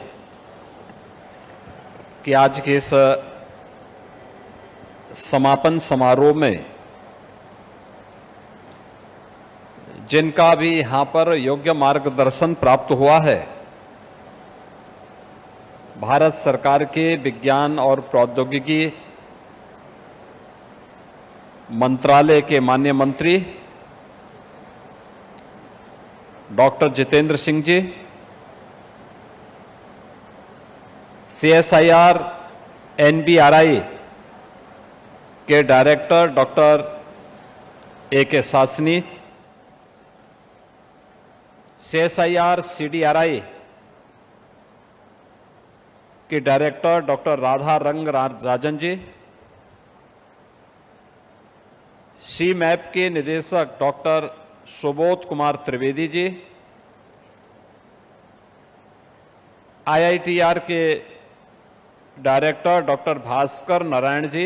के आज के इस समापन समारोह में जिनका भी यहाँ पर योग्य मार्गदर्शन प्राप्त हुआ है, भारत सरकार के विज्ञान और प्रौद्योगिकी मंत्रालय के माननीय मंत्री डॉक्टर जितेंद्र सिंह जी, CSIR NBRI के डायरेक्टर डॉक्टर AK सासनी, CSIR CDRI के डायरेक्टर डॉक्टर राधा रंग राजन जी, CMAP के निदेशक डॉक्टर सुबोध कुमार त्रिवेदी जी, IITR के डायरेक्टर डॉक्टर भास्कर नारायण जी,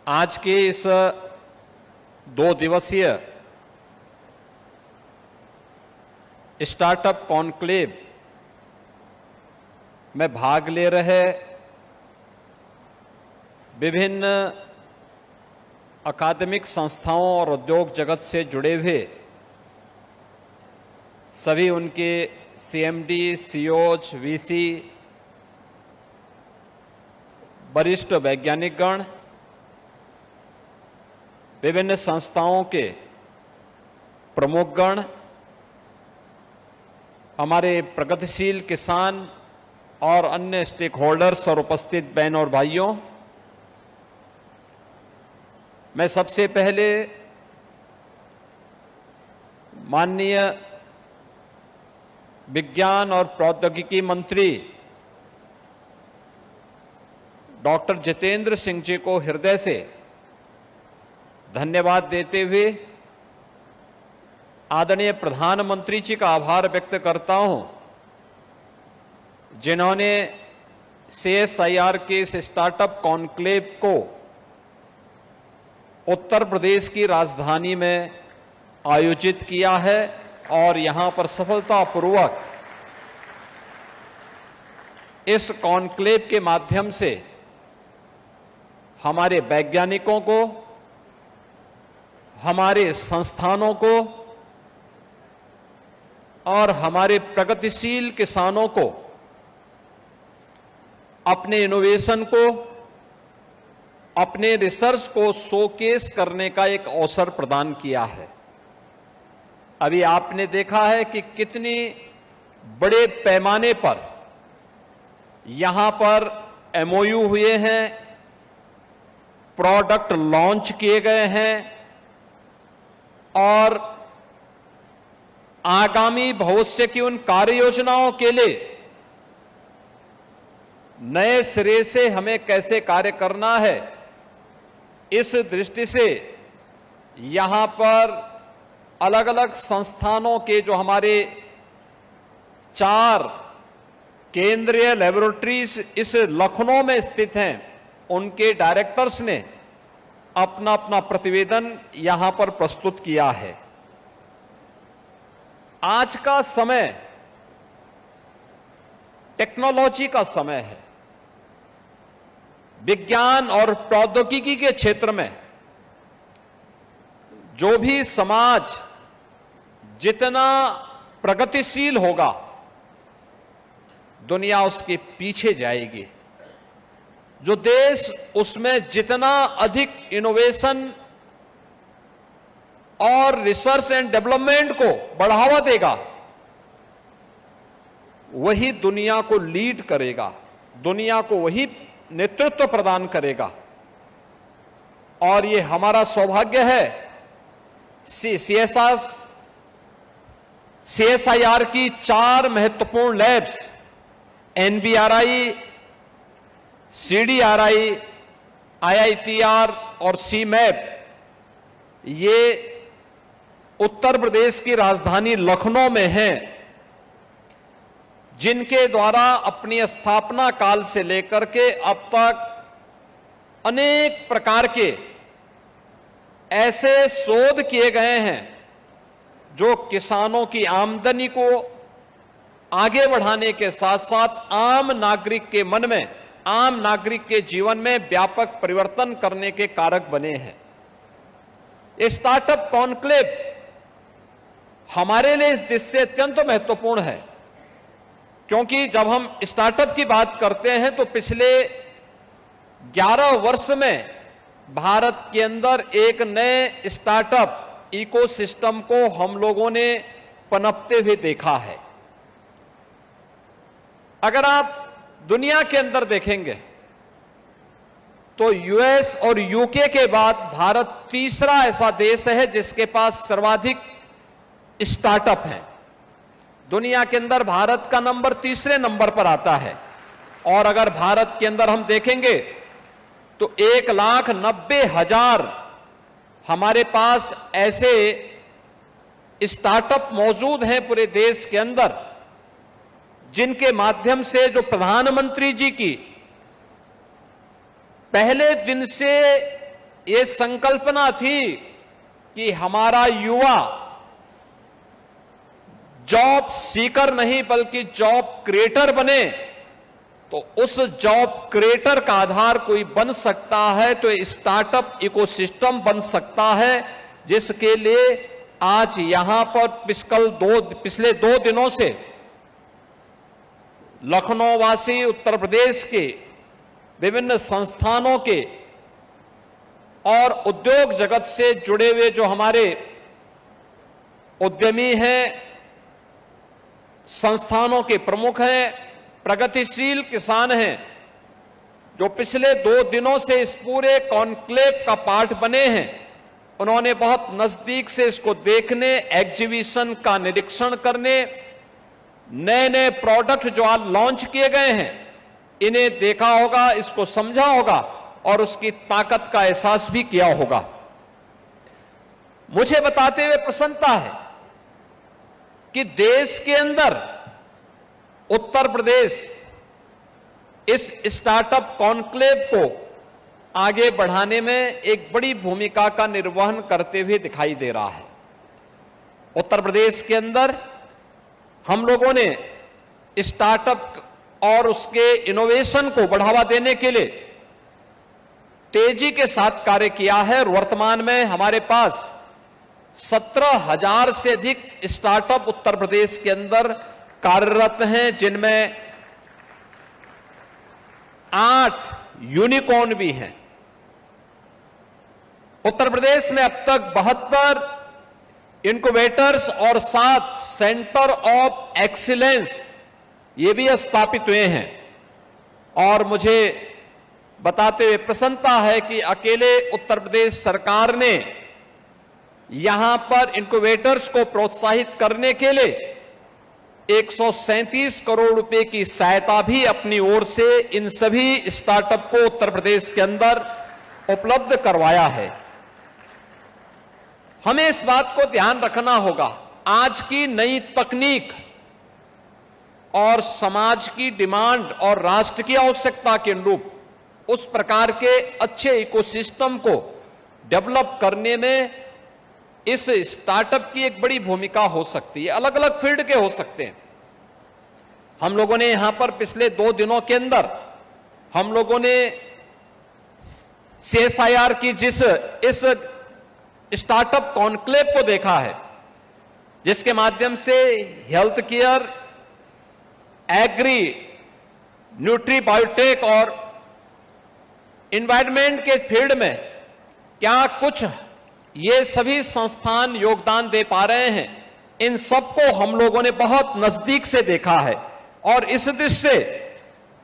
आज के इस 2 दिवसीय स्टार्टअप कॉन्क्लेव में भाग ले रहे विभिन्न अकादमिक संस्थाओं और उद्योग जगत से जुड़े हुए सभी उनके CMD, CEOs, VC, वरिष्ठ वैज्ञानिक गण, विभिन्न संस्थाओं के प्रमुख गण, हमारे प्रगतिशील किसान और अन्य स्टेक होल्डर्स और उपस्थित बहन और भाइयों, मैं सबसे पहले माननीय विज्ञान और प्रौद्योगिकी मंत्री डॉक्टर जितेंद्र सिंह जी को हृदय से धन्यवाद देते हुए आदरणीय प्रधानमंत्री जी का आभार व्यक्त करता हूं, जिन्होंने CSIR के इस स्टार्टअप कॉन्क्लेव को उत्तर प्रदेश की राजधानी में आयोजित किया है और यहां पर सफलतापूर्वक इस कॉन्क्लेव के माध्यम से हमारे वैज्ञानिकों को, हमारे संस्थानों को और हमारे प्रगतिशील किसानों को अपने इनोवेशन को, अपने रिसर्च को शोकेस करने का एक अवसर प्रदान किया है। अभी आपने देखा है कि कितनी बड़े पैमाने पर यहां पर MOU हुए हैं, प्रोडक्ट लॉन्च किए गए हैं और आगामी भविष्य की उन कार्य योजनाओं के लिए नए सिरे से हमें कैसे कार्य करना है, इस दृष्टि से यहां पर अलग अलग संस्थानों के जो हमारे 4 केंद्रीय लैबोरेटरीज इस लखनऊ में स्थित हैं, उनके डायरेक्टर्स ने अपना अपना प्रतिवेदन यहां पर प्रस्तुत किया है। आज का समय टेक्नोलॉजी का समय है। विज्ञान और प्रौद्योगिकी के क्षेत्र में जो भी समाज जितना प्रगतिशील होगा, दुनिया उसके पीछे जाएगी। जो देश उसमें जितना अधिक इनोवेशन और रिसर्च एंड डेवलपमेंट को बढ़ावा देगा, वही दुनिया को लीड करेगा, दुनिया को वही नेतृत्व प्रदान करेगा। और ये हमारा सौभाग्य है। सीएसआईआर की 4 महत्वपूर्ण लैब्स, एनबीआरआई, सीडीआरआई, आईआईटीआर और सीमैप, ये उत्तर प्रदेश की राजधानी लखनऊ में हैं, जिनके द्वारा अपनी स्थापना काल से लेकर के अब तक अनेक प्रकार के ऐसे शोध किए गए हैं जो किसानों की आमदनी को आगे बढ़ाने के साथ साथ आम नागरिक के मन में, आम नागरिक के जीवन में व्यापक परिवर्तन करने के कारक बने हैं। स्टार्टअप कॉन्क्लेव हमारे लिए इस दृष्टि से अत्यंत महत्वपूर्ण है, क्योंकि जब हम स्टार्टअप की बात करते हैं तो पिछले 11 वर्ष में भारत के अंदर एक नए स्टार्टअप इकोसिस्टम को हम लोगों ने पनपते हुए देखा है। अगर आप दुनिया के अंदर देखेंगे तो यूएस और यूके के बाद भारत तीसरा ऐसा देश है जिसके पास सर्वाधिक स्टार्टअप हैं। दुनिया के अंदर भारत का नंबर तीसरे नंबर पर आता है। और अगर भारत के अंदर हम देखेंगे तो 1,90,000 हमारे पास ऐसे स्टार्टअप मौजूद हैं पूरे देश के अंदर, जिनके माध्यम से जो प्रधानमंत्री जी की पहले दिन से ये संकल्पना थी कि हमारा युवा जॉब सीकर नहीं बल्कि जॉब क्रिएटर बने, तो उस जॉब क्रिएटर का आधार कोई बन सकता है तो स्टार्टअप इकोसिस्टम बन सकता है, जिसके लिए आज यहां पर पिछले 2 दिनों से लखनऊ वासी, उत्तर प्रदेश के विभिन्न संस्थानों के और उद्योग जगत से जुड़े हुए जो हमारे उद्यमी हैं, संस्थानों के प्रमुख हैं, प्रगतिशील किसान हैं, जो पिछले 2 दिनों से इस पूरे कॉन्क्लेव का पार्ट बने हैं, उन्होंने बहुत नजदीक से इसको देखने, एग्जीबिशन का निरीक्षण करने, नए नए प्रोडक्ट जो आज लॉन्च किए गए हैं इन्हें देखा होगा, इसको समझा होगा और उसकी ताकत का एहसास भी किया होगा। मुझे बताते हुए प्रसन्नता है कि देश के अंदर उत्तर प्रदेश इस स्टार्टअप कॉन्क्लेव को आगे बढ़ाने में एक बड़ी भूमिका का निर्वहन करते हुए दिखाई दे रहा है। उत्तर प्रदेश के अंदर हम लोगों ने स्टार्टअप और उसके इनोवेशन को बढ़ावा देने के लिए तेजी के साथ कार्य किया है और वर्तमान में हमारे पास 17,000 से अधिक स्टार्टअप उत्तर प्रदेश के अंदर कार्यरत हैं, जिनमें 8 यूनिकॉर्न भी हैं। उत्तर प्रदेश में अब तक 72 इनक्यूबेटर्स और 7 सेंटर ऑफ एक्सीलेंस ये भी स्थापित हुए हैं। और मुझे बताते हुए प्रसन्नता है कि अकेले उत्तर प्रदेश सरकार ने यहां पर इनक्यूबेटर्स को प्रोत्साहित करने के लिए 137 करोड़ रुपए की सहायता भी अपनी ओर से इन सभी स्टार्टअप को उत्तर प्रदेश के अंदर उपलब्ध करवाया है। हमें इस बात को ध्यान रखना होगा, आज की नई तकनीक और समाज की डिमांड और राष्ट्र की आवश्यकता के अनुरूप उस प्रकार के अच्छे इकोसिस्टम को डेवलप करने में इस स्टार्टअप की एक बड़ी भूमिका हो सकती है। अलग अलग फील्ड के हो सकते हैं। हम लोगों ने यहां पर पिछले 2 दिनों के अंदर हम लोगों ने CSIR की इस स्टार्टअप कॉन्क्लेव को देखा है, जिसके माध्यम से health care, agri, nutri biotech और एनवायरनमेंट के फील्ड में क्या कुछ ये सभी संस्थान योगदान दे पा रहे हैं, इन सबको हम लोगों ने बहुत नजदीक से देखा है। और इस दृष्टि से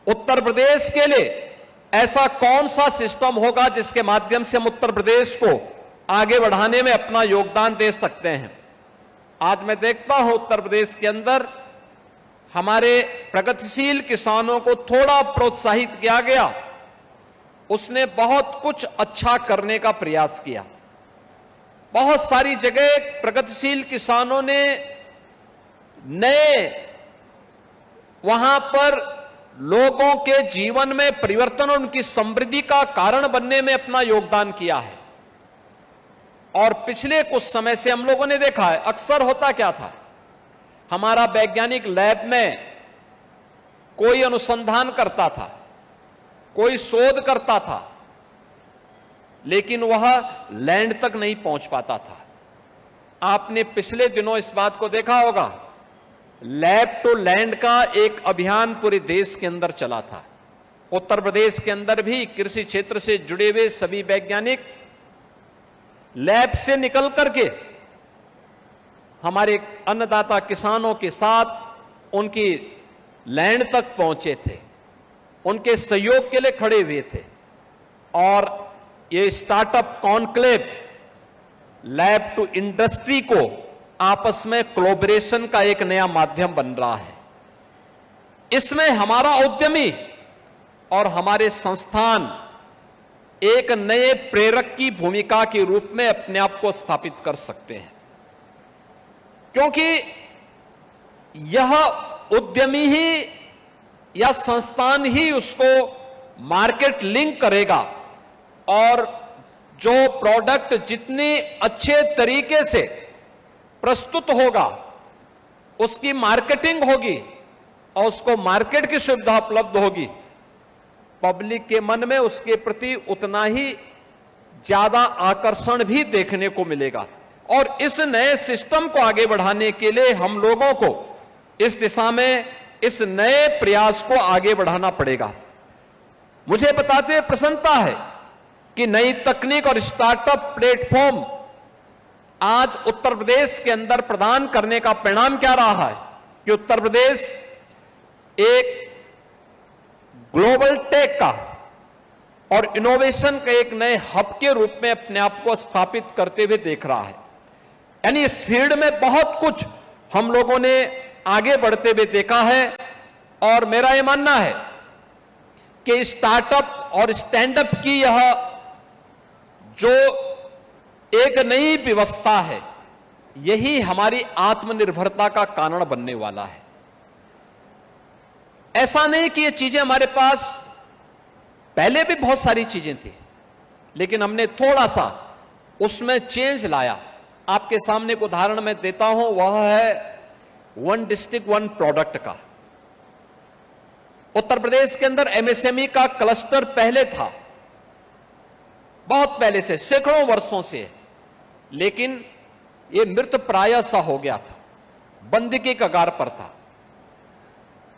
उत्तर प्रदेश के लिए ऐसा कौन सा सिस्टम होगा जिसके माध्यम से हम उत्तर प्रदेश को आगे बढ़ाने में अपना योगदान दे सकते हैं। आज मैं देखता हूं उत्तर प्रदेश के अंदर हमारे प्रगतिशील किसानों को थोड़ा प्रोत्साहित किया गया, उसने बहुत कुछ अच्छा करने का प्रयास किया। बहुत सारी जगह प्रगतिशील किसानों ने नए वहां पर लोगों के जीवन में परिवर्तन और उनकी समृद्धि का कारण बनने में अपना योगदान किया है। और पिछले कुछ समय से हम लोगों ने देखा है, अक्सर होता क्या था, हमारा वैज्ञानिक लैब में कोई अनुसंधान करता था, कोई शोध करता था, लेकिन वह लैंड तक नहीं पहुंच पाता था। आपने पिछले दिनों इस बात को देखा होगा, लैब टू लैंड का एक अभियान पूरे देश के अंदर चला था। उत्तर प्रदेश के अंदर भी कृषि क्षेत्र से जुड़े हुए सभी वैज्ञानिक लैब से निकल करके हमारे अन्नदाता किसानों के साथ उनकी लैंड तक पहुंचे थे, उनके सहयोग के लिए खड़े हुए थे। और ये startup conclave lab to industry को आपस में कोलैबोरेशन का एक नया माध्यम बन रहा है। इसमें हमारा उद्यमी और हमारे संस्थान एक नए प्रेरक की भूमिका के रूप में अपने आप को स्थापित कर सकते हैं, क्योंकि यह उद्यमी ही या संस्थान ही उसको मार्केट लिंक करेगा और जो प्रोडक्ट जितने अच्छे तरीके से प्रस्तुत होगा, उसकी मार्केटिंग होगी और उसको मार्केट की सुविधा उपलब्ध होगी, पब्लिक के मन में उसके प्रति उतना ही ज्यादा आकर्षण भी देखने को मिलेगा। और इस नए सिस्टम को आगे बढ़ाने के लिए हम लोगों को इस दिशा में इस नए प्रयास को आगे बढ़ाना पड़ेगा। मुझे बताते हुए प्रसन्नता है कि नई तकनीक और स्टार्टअप प्लेटफॉर्म आज उत्तर प्रदेश के अंदर प्रदान करने का परिणाम क्या रहा है कि उत्तर प्रदेश एक ग्लोबल टेक का और इनोवेशन के एक नए हब के रूप में अपने आप को स्थापित करते हुए देख रहा है। यानी इस फील्ड में बहुत कुछ हम लोगों ने आगे बढ़ते हुए देखा है। और मेरा यह मानना है कि स्टार्टअप और स्टैंडअप की यह जो एक नई व्यवस्था है, यही हमारी आत्मनिर्भरता का कारण बनने वाला है। ऐसा नहीं कि ये चीजें हमारे पास पहले भी बहुत सारी चीजें थी, लेकिन हमने थोड़ा सा उसमें चेंज लाया। आपके सामने एक उदाहरण मैं देता हूं, वह है वन डिस्ट्रिक्ट वन प्रोडक्ट का। उत्तर प्रदेश के अंदर एमएसएमई का क्लस्टर पहले था, बहुत पहले से, सैकड़ों वर्षों से, लेकिन यह मृत प्राय सा हो गया था, बंदी की कगार पर था।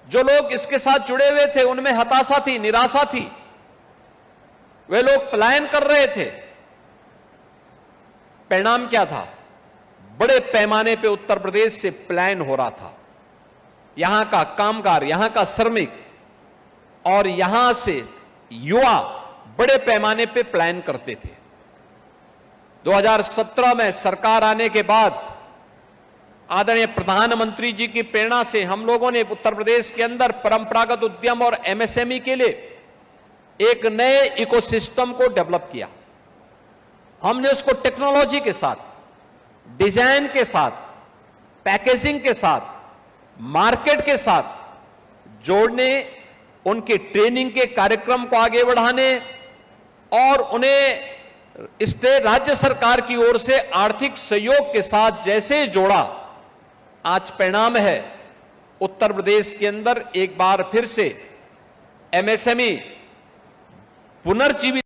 जो लोग इसके साथ जुड़े हुए थे उनमें हताशा थी, निराशा थी, वे लोग पलायन कर रहे थे। परिणाम क्या था? बड़े पैमाने पे उत्तर प्रदेश से पलायन हो रहा था। यहां का कामगार, यहां का श्रमिक और यहां से युवा बड़े पैमाने पे पलायन करते थे। 2017 में सरकार आने के बाद आदरणीय प्रधानमंत्री जी की प्रेरणा से हम लोगों ने उत्तर प्रदेश के अंदर परंपरागत उद्यम और एमएसएमई के लिए एक नए इकोसिस्टम को डेवलप किया। हमने उसको टेक्नोलॉजी के साथ, डिजाइन के साथ, पैकेजिंग के साथ, मार्केट के साथ जोड़ने, उनके ट्रेनिंग के कार्यक्रम को आगे बढ़ाने और उन्हें स्टेट राज्य सरकार की ओर से आर्थिक सहयोग के साथ जैसे जोड़ा, आज परिणाम है उत्तर प्रदेश के अंदर एक बार फिर से एमएसएमई पुनर्जीवित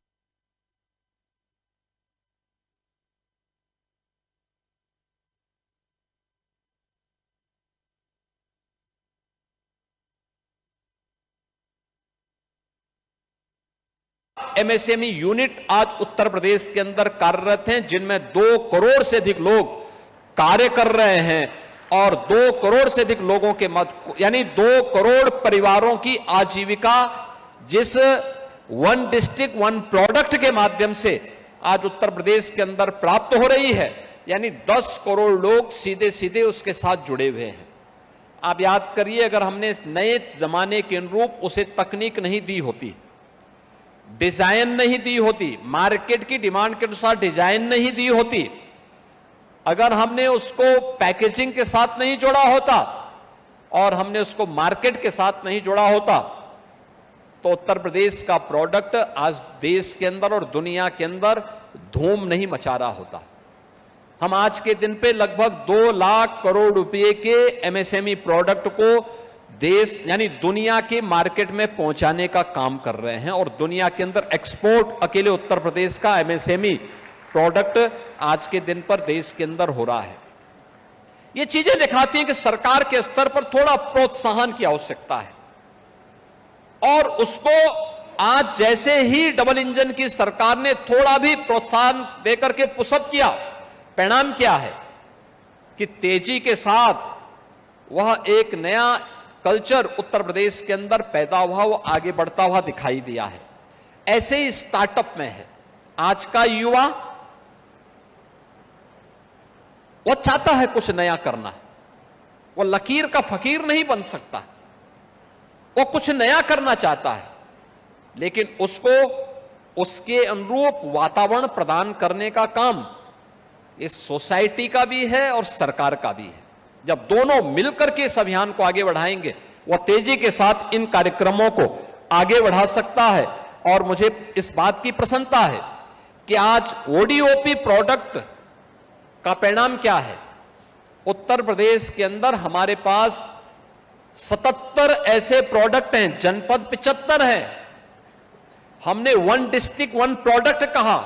एमएसएमई यूनिट आज उत्तर प्रदेश के अंदर कार्यरत हैं, जिनमें 2 करोड़ से अधिक लोग कार्य कर रहे हैं और 2 करोड़ से अधिक लोगों के यानी 2 करोड़ परिवारों की आजीविका जिस वन डिस्ट्रिक्ट वन प्रोडक्ट के माध्यम से आज उत्तर प्रदेश के अंदर प्राप्त हो रही है, यानी 10 करोड़ लोग सीधे सीधे उसके साथ जुड़े हुए हैं। आप याद करिए, अगर हमने नए जमाने के अनुरूप उसे तकनीक नहीं दी होती, डिजाइन नहीं दी होती, मार्केट की डिमांड के अनुसार डिजाइन नहीं दी होती, अगर हमने उसको पैकेजिंग के साथ नहीं जोड़ा होता और हमने उसको मार्केट के साथ नहीं जोड़ा होता, तो उत्तर प्रदेश का प्रोडक्ट आज देश के अंदर और दुनिया के अंदर धूम नहीं मचा रहा होता। हम आज के दिन पे लगभग 2 लाख करोड़ रुपए के एमएसएमई प्रोडक्ट को देश यानी दुनिया के मार्केट में पहुंचाने का काम कर रहे हैं और दुनिया के अंदर एक्सपोर्ट अकेले उत्तर प्रदेश का एमएसएमई प्रोडक्ट आज के दिन पर देश के अंदर हो रहा है। ये चीजें दिखाती हैं कि सरकार के स्तर पर थोड़ा प्रोत्साहन की आवश्यकता है और उसको आज जैसे ही डबल इंजन की सरकार ने थोड़ा भी प्रोत्साहन देकर के पुशअप किया, परिणाम क्या है कि तेजी के साथ वह एक नया कल्चर उत्तर प्रदेश के अंदर पैदा हुआ, वो आगे बढ़ता हुआ दिखाई दिया है। ऐसे ही स्टार्टअप में है, आज का युवा वो चाहता है कुछ नया करना, वो लकीर का फकीर नहीं बन सकता, वो कुछ नया करना चाहता है, लेकिन उसको उसके अनुरूप वातावरण प्रदान करने का काम इस सोसाइटी का भी है और सरकार का भी है। जब दोनों मिलकर के इस अभियान को आगे बढ़ाएंगे, वह तेजी के साथ इन कार्यक्रमों को आगे बढ़ा सकता है। और मुझे इस बात की प्रसन्नता है कि आज ओडीओपी प्रोडक्ट का परिणाम क्या है। उत्तर प्रदेश के अंदर हमारे पास 77 ऐसे प्रोडक्ट हैं, जनपद 75 हैं। हमने वन डिस्ट्रिक्ट वन प्रोडक्ट कहा,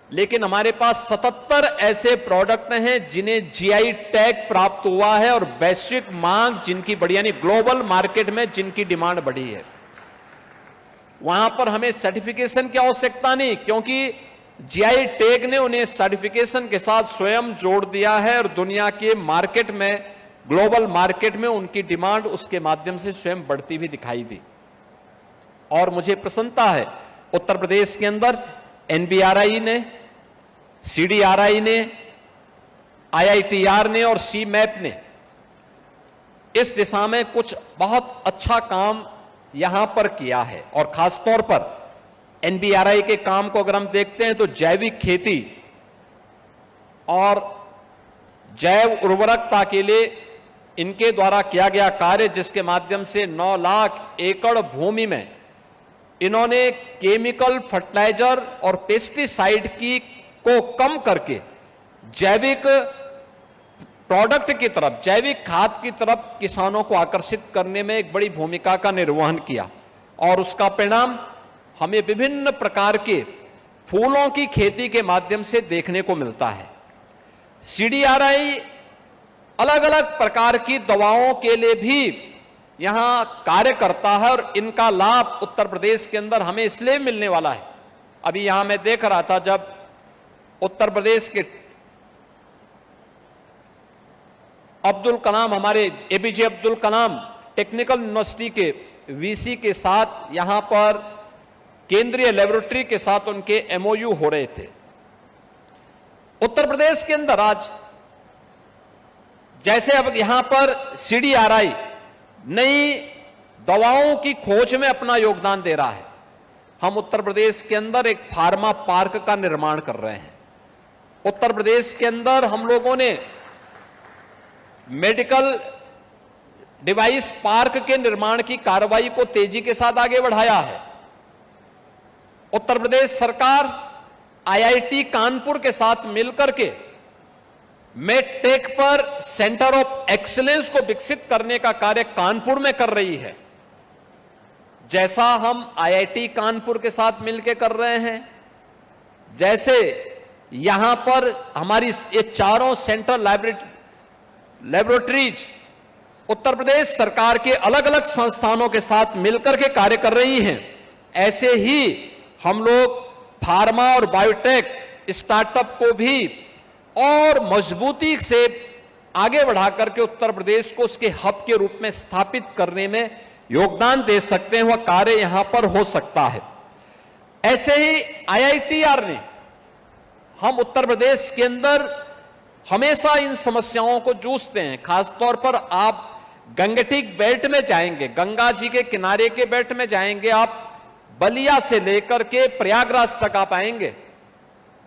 लेकिन हमारे पास 77 ऐसे प्रोडक्ट हैं जिन्हें जीआई टैग प्राप्त हुआ है और वैश्विक मांग जिनकी बढ़ी, यानी ग्लोबल मार्केट में जिनकी डिमांड बढ़ी है। वहां पर हमें सर्टिफिकेशन की आवश्यकता नहीं, क्योंकि जीआई टैग ने उन्हें सर्टिफिकेशन के साथ स्वयं जोड़ दिया है और दुनिया के मार्केट में, ग्लोबल मार्केट में उनकी डिमांड उसके माध्यम से स्वयं बढ़ती हुई दिखाई दी। और मुझे प्रसन्नता है उत्तर प्रदेश के अंदर एनबीआरआई ने, सीडीआरआई ने, आईआईटीआर ने और सीमैप ने इस दिशा में कुछ बहुत अच्छा काम यहां पर किया है। और खासतौर पर एनबीआरआई के काम को अगर हम देखते हैं तो जैविक खेती और जैव उर्वरकता के लिए इनके द्वारा किया गया कार्य, जिसके माध्यम से 9 लाख एकड़ भूमि में इन्होंने केमिकल फर्टिलाइजर और पेस्टिसाइड की को कम करके जैविक प्रोडक्ट की तरफ, जैविक खाद की तरफ किसानों को आकर्षित करने में एक बड़ी भूमिका का निर्वहन किया। और उसका परिणाम हमें विभिन्न प्रकार के फूलों की खेती के माध्यम से देखने को मिलता है। सीडीआरआई अलग अलग प्रकार की दवाओं के लिए भी यहां कार्य करता है और इनका लाभ उत्तर प्रदेश के अंदर हमें इसलिए मिलने वाला है। अभी यहां मैं देख रहा था, जब उत्तर प्रदेश के अब्दुल कलाम, हमारे APJ Abdul Kalam technical university के वीसी के साथ यहां पर केंद्रीय लेबोरेटरी के साथ उनके एमओयू हो रहे थे। उत्तर प्रदेश के अंदर आज जैसे अब यहां पर सीडीआरआई नई दवाओं की खोज में अपना योगदान दे रहा है, हम उत्तर प्रदेश के अंदर एक फार्मा पार्क का निर्माण कर रहे हैं। उत्तर प्रदेश के अंदर हम लोगों ने मेडिकल डिवाइस पार्क के निर्माण की कार्रवाई को तेजी के साथ आगे बढ़ाया है। उत्तर प्रदेश सरकार आईआईटी कानपुर के साथ मिलकर के मेडटेक पर सेंटर ऑफ एक्सीलेंस को विकसित करने का कार्य कानपुर में कर रही है। जैसा हम आईआईटी कानपुर के साथ मिलकर कर रहे हैं, जैसे यहां पर हमारी ये चारों सेंट्रल लैबोरेटरीज उत्तर प्रदेश सरकार के अलग अलग संस्थानों के साथ मिलकर के कार्य कर रही हैं, ऐसे ही हम लोग फार्मा और बायोटेक स्टार्टअप को भी और मजबूती से आगे बढ़ाकर के उत्तर प्रदेश को उसके हब के रूप में स्थापित करने में योगदान दे सकते हैं। वह कार्य यहां पर हो सकता है। ऐसे ही आईआईटीआर ने, हम उत्तर प्रदेश के अंदर हमेशा इन समस्याओं को जूझते हैं। खासतौर पर आप गंगटिक बेल्ट में जाएंगे, गंगा जी के किनारे के बेल्ट में जाएंगे, आप बलिया से लेकर के प्रयागराज तक आप आएंगे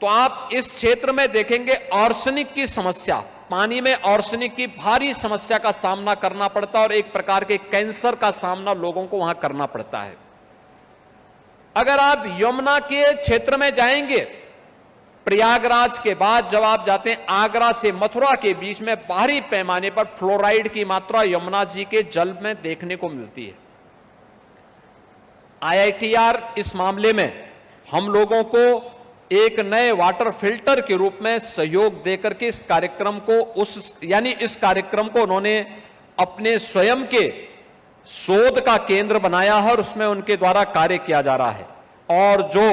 तो आप इस क्षेत्र में देखेंगे आर्सेनिक की समस्या, पानी में आर्सेनिक की भारी समस्या का सामना करना पड़ता है और एक प्रकार के कैंसर का सामना लोगों को वहां करना पड़ता है। अगर आप यमुना के क्षेत्र में जाएंगे, प्रयागराज के बाद जब आप जाते हैं आगरा से मथुरा के बीच में भारी पैमाने पर फ्लोराइड की मात्रा यमुना जी के जल में देखने को मिलती है। आईआईटीआर इस मामले में हम लोगों को एक नए वाटर फिल्टर के रूप में सहयोग देकर के इस कार्यक्रम को इस कार्यक्रम को उन्होंने अपने स्वयं के शोध का केंद्र बनाया है और उसमें उनके द्वारा कार्य किया जा रहा है। और जो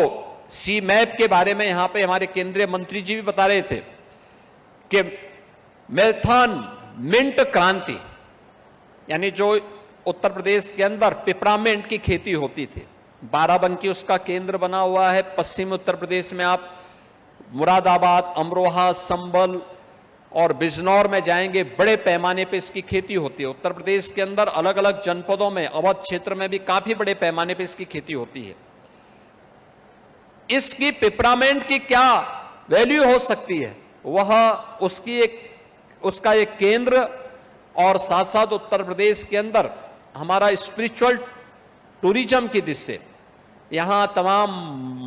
सी मैप के बारे में यहां पे हमारे केंद्रीय मंत्री जी भी बता रहे थे कि मेथान मिंट क्रांति, यानी जो उत्तर प्रदेश के अंदर पिपरामिंट की खेती होती थी, बाराबंकी उसका केंद्र बना हुआ है। पश्चिमी उत्तर प्रदेश में आप मुरादाबाद, अमरोहा, संभल और बिजनौर में जाएंगे, बड़े पैमाने पे इसकी खेती होती है। उत्तर प्रदेश के अंदर अलग अलग जनपदों में, अवध क्षेत्र में भी काफी बड़े पैमाने पे इसकी खेती होती है। इसकी पिपरामेंट की क्या वैल्यू हो सकती है, वह उसका एक केंद्र और साथ साथ उत्तर प्रदेश के अंदर हमारा स्पिरिचुअल टूरिज्म की दृष्टि से यहां तमाम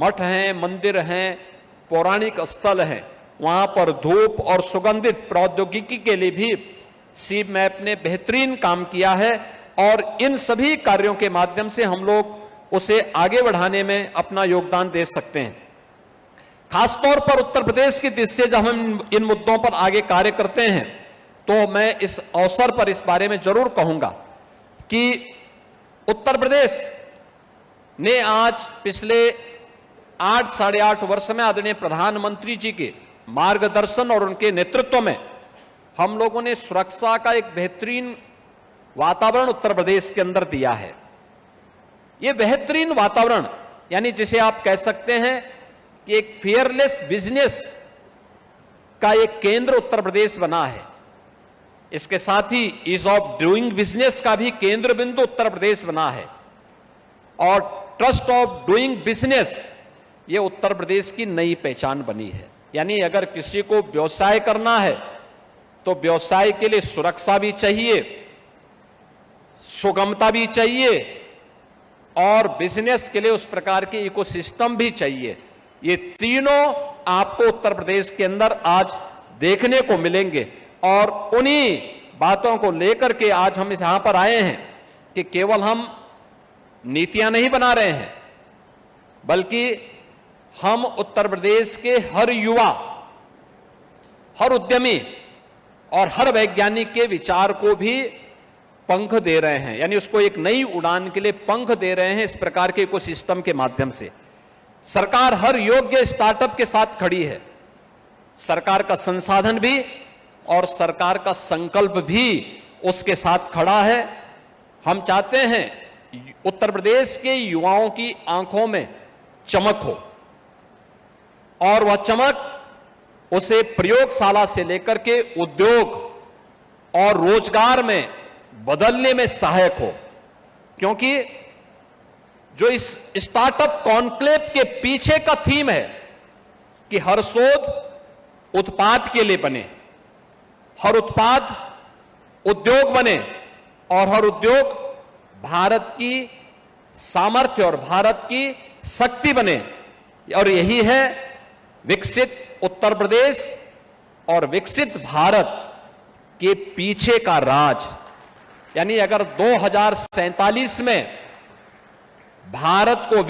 मठ हैं, मंदिर हैं, पौराणिक स्थल हैं, वहां पर धूप और सुगंधित प्रौद्योगिकी के लिए भी सी मैप ने बेहतरीन काम किया है और इन सभी कार्यों के माध्यम से हम लोग उसे आगे बढ़ाने में अपना योगदान दे सकते हैं। खासतौर पर उत्तर प्रदेश की दृष्टि से जब हम इन मुद्दों पर आगे कार्य करते हैं तो मैं इस अवसर पर इस बारे में जरूर कहूंगा कि उत्तर प्रदेश ने आज पिछले 8 साढ़े 8 वर्ष में आदरणीय प्रधानमंत्री जी के मार्गदर्शन और उनके नेतृत्व में हम लोगों ने सुरक्षा का एक बेहतरीन वातावरण उत्तर प्रदेश के अंदर दिया है। यह बेहतरीन वातावरण, यानी जिसे आप कह सकते हैं कि एक फेयरलेस बिजनेस का एक केंद्र उत्तर प्रदेश बना है। इसके साथ ही ईज ऑफ डूइंग बिजनेस का भी केंद्र बिंदु उत्तर प्रदेश बना है और ट्रस्ट ऑफ डूइंग बिजनेस ये उत्तर प्रदेश की नई पहचान बनी है। यानी अगर किसी को व्यवसाय करना है तो व्यवसाय के लिए सुरक्षा भी चाहिए, सुगमता भी चाहिए और बिजनेस के लिए उस प्रकार के इकोसिस्टम भी चाहिए। ये तीनों आपको उत्तर प्रदेश के अंदर आज देखने को मिलेंगे और उन्हीं बातों को लेकर के आज हम यहां पर आए हैं कि केवल हम नीतियां नहीं बना रहे हैं बल्कि हम उत्तर प्रदेश के हर युवा, हर उद्यमी और हर वैज्ञानिक के विचार को भी पंख दे रहे हैं, यानी उसको एक नई उड़ान के लिए पंख दे रहे हैं। इस प्रकार के इकोसिस्टम के माध्यम से सरकार हर योग्य स्टार्टअप के साथ खड़ी है। सरकार का संसाधन भी और सरकार का संकल्प भी उसके साथ खड़ा है। हम चाहते हैं उत्तर प्रदेश के युवाओं की आंखों में चमक हो और वह चमक उसे प्रयोगशाला से लेकर के उद्योग और रोजगार में बदलने में सहायक हो, क्योंकि जो इस स्टार्टअप कॉन्क्लेव के पीछे का थीम है कि हर शोध उत्पाद के लिए बने, हर उत्पाद उद्योग बने और हर उद्योग भारत की सामर्थ्य और भारत की शक्ति बने। और यही है विकसित उत्तर प्रदेश और विकसित भारत के पीछे का राज, यानी अगर 2047 में भारत को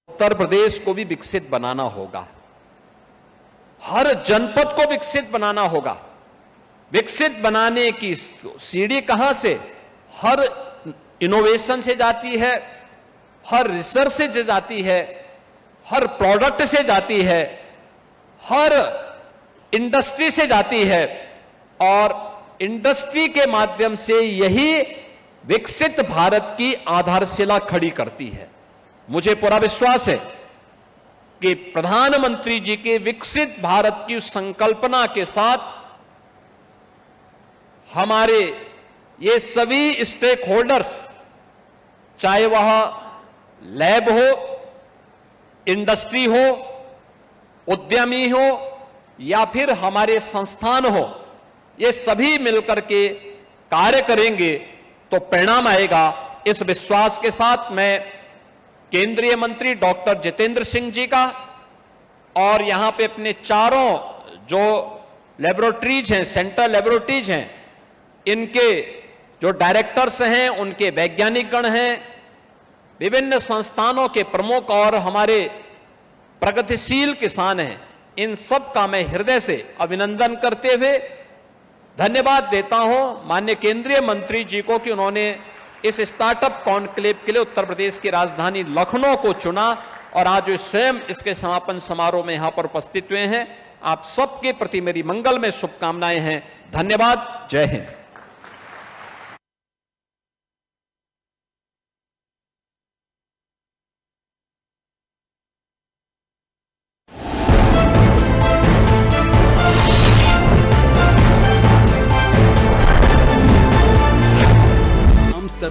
उत्तर प्रदेश को भी विकसित बनाना होगा, हर जनपद को विकसित बनाना होगा। विकसित बनाने की सीढ़ी कहां से? हर इनोवेशन से जाती है, हर रिसर्च से जाती है, हर प्रोडक्ट से जाती है, हर इंडस्ट्री से जाती है, और इंडस्ट्री के माध्यम से यही विकसित भारत की आधारशिला खड़ी करती है। मुझे पूरा विश्वास है कि प्रधानमंत्री जी के विकसित भारत की संकल्पना के साथ हमारे ये सभी स्टेक होल्डर्स, चाहे वह लैब हो, इंडस्ट्री हो, उद्यमी हो या फिर हमारे संस्थान हो, ये सभी मिलकर के कार्य करेंगे तो परिणाम आएगा। इस विश्वास के साथ मैं केंद्रीय मंत्री डॉक्टर जितेंद्र सिंह जी का और यहां पे अपने चारों जो लेबोरेटरीज हैं, सेंट्रल लेबोरेटरीज हैं, इनके जो डायरेक्टर्स हैं, उनके वैज्ञानिक गण हैं, विभिन्न संस्थानों के प्रमुख और हमारे प्रगतिशील किसान हैं, इन सब का मैं हृदय से अभिनंदन करते हुए धन्यवाद देता हूं माननीय केंद्रीय मंत्री जी को कि उन्होंने इस स्टार्टअप कॉन्क्लेव के लिए उत्तर प्रदेश की राजधानी लखनऊ को चुना और आज वे स्वयं इसके समापन समारोह में यहां पर उपस्थित हुए हैं। आप सबके प्रति मेरी मंगलमय शुभकामनाएं हैं। धन्यवाद। जय हिंद।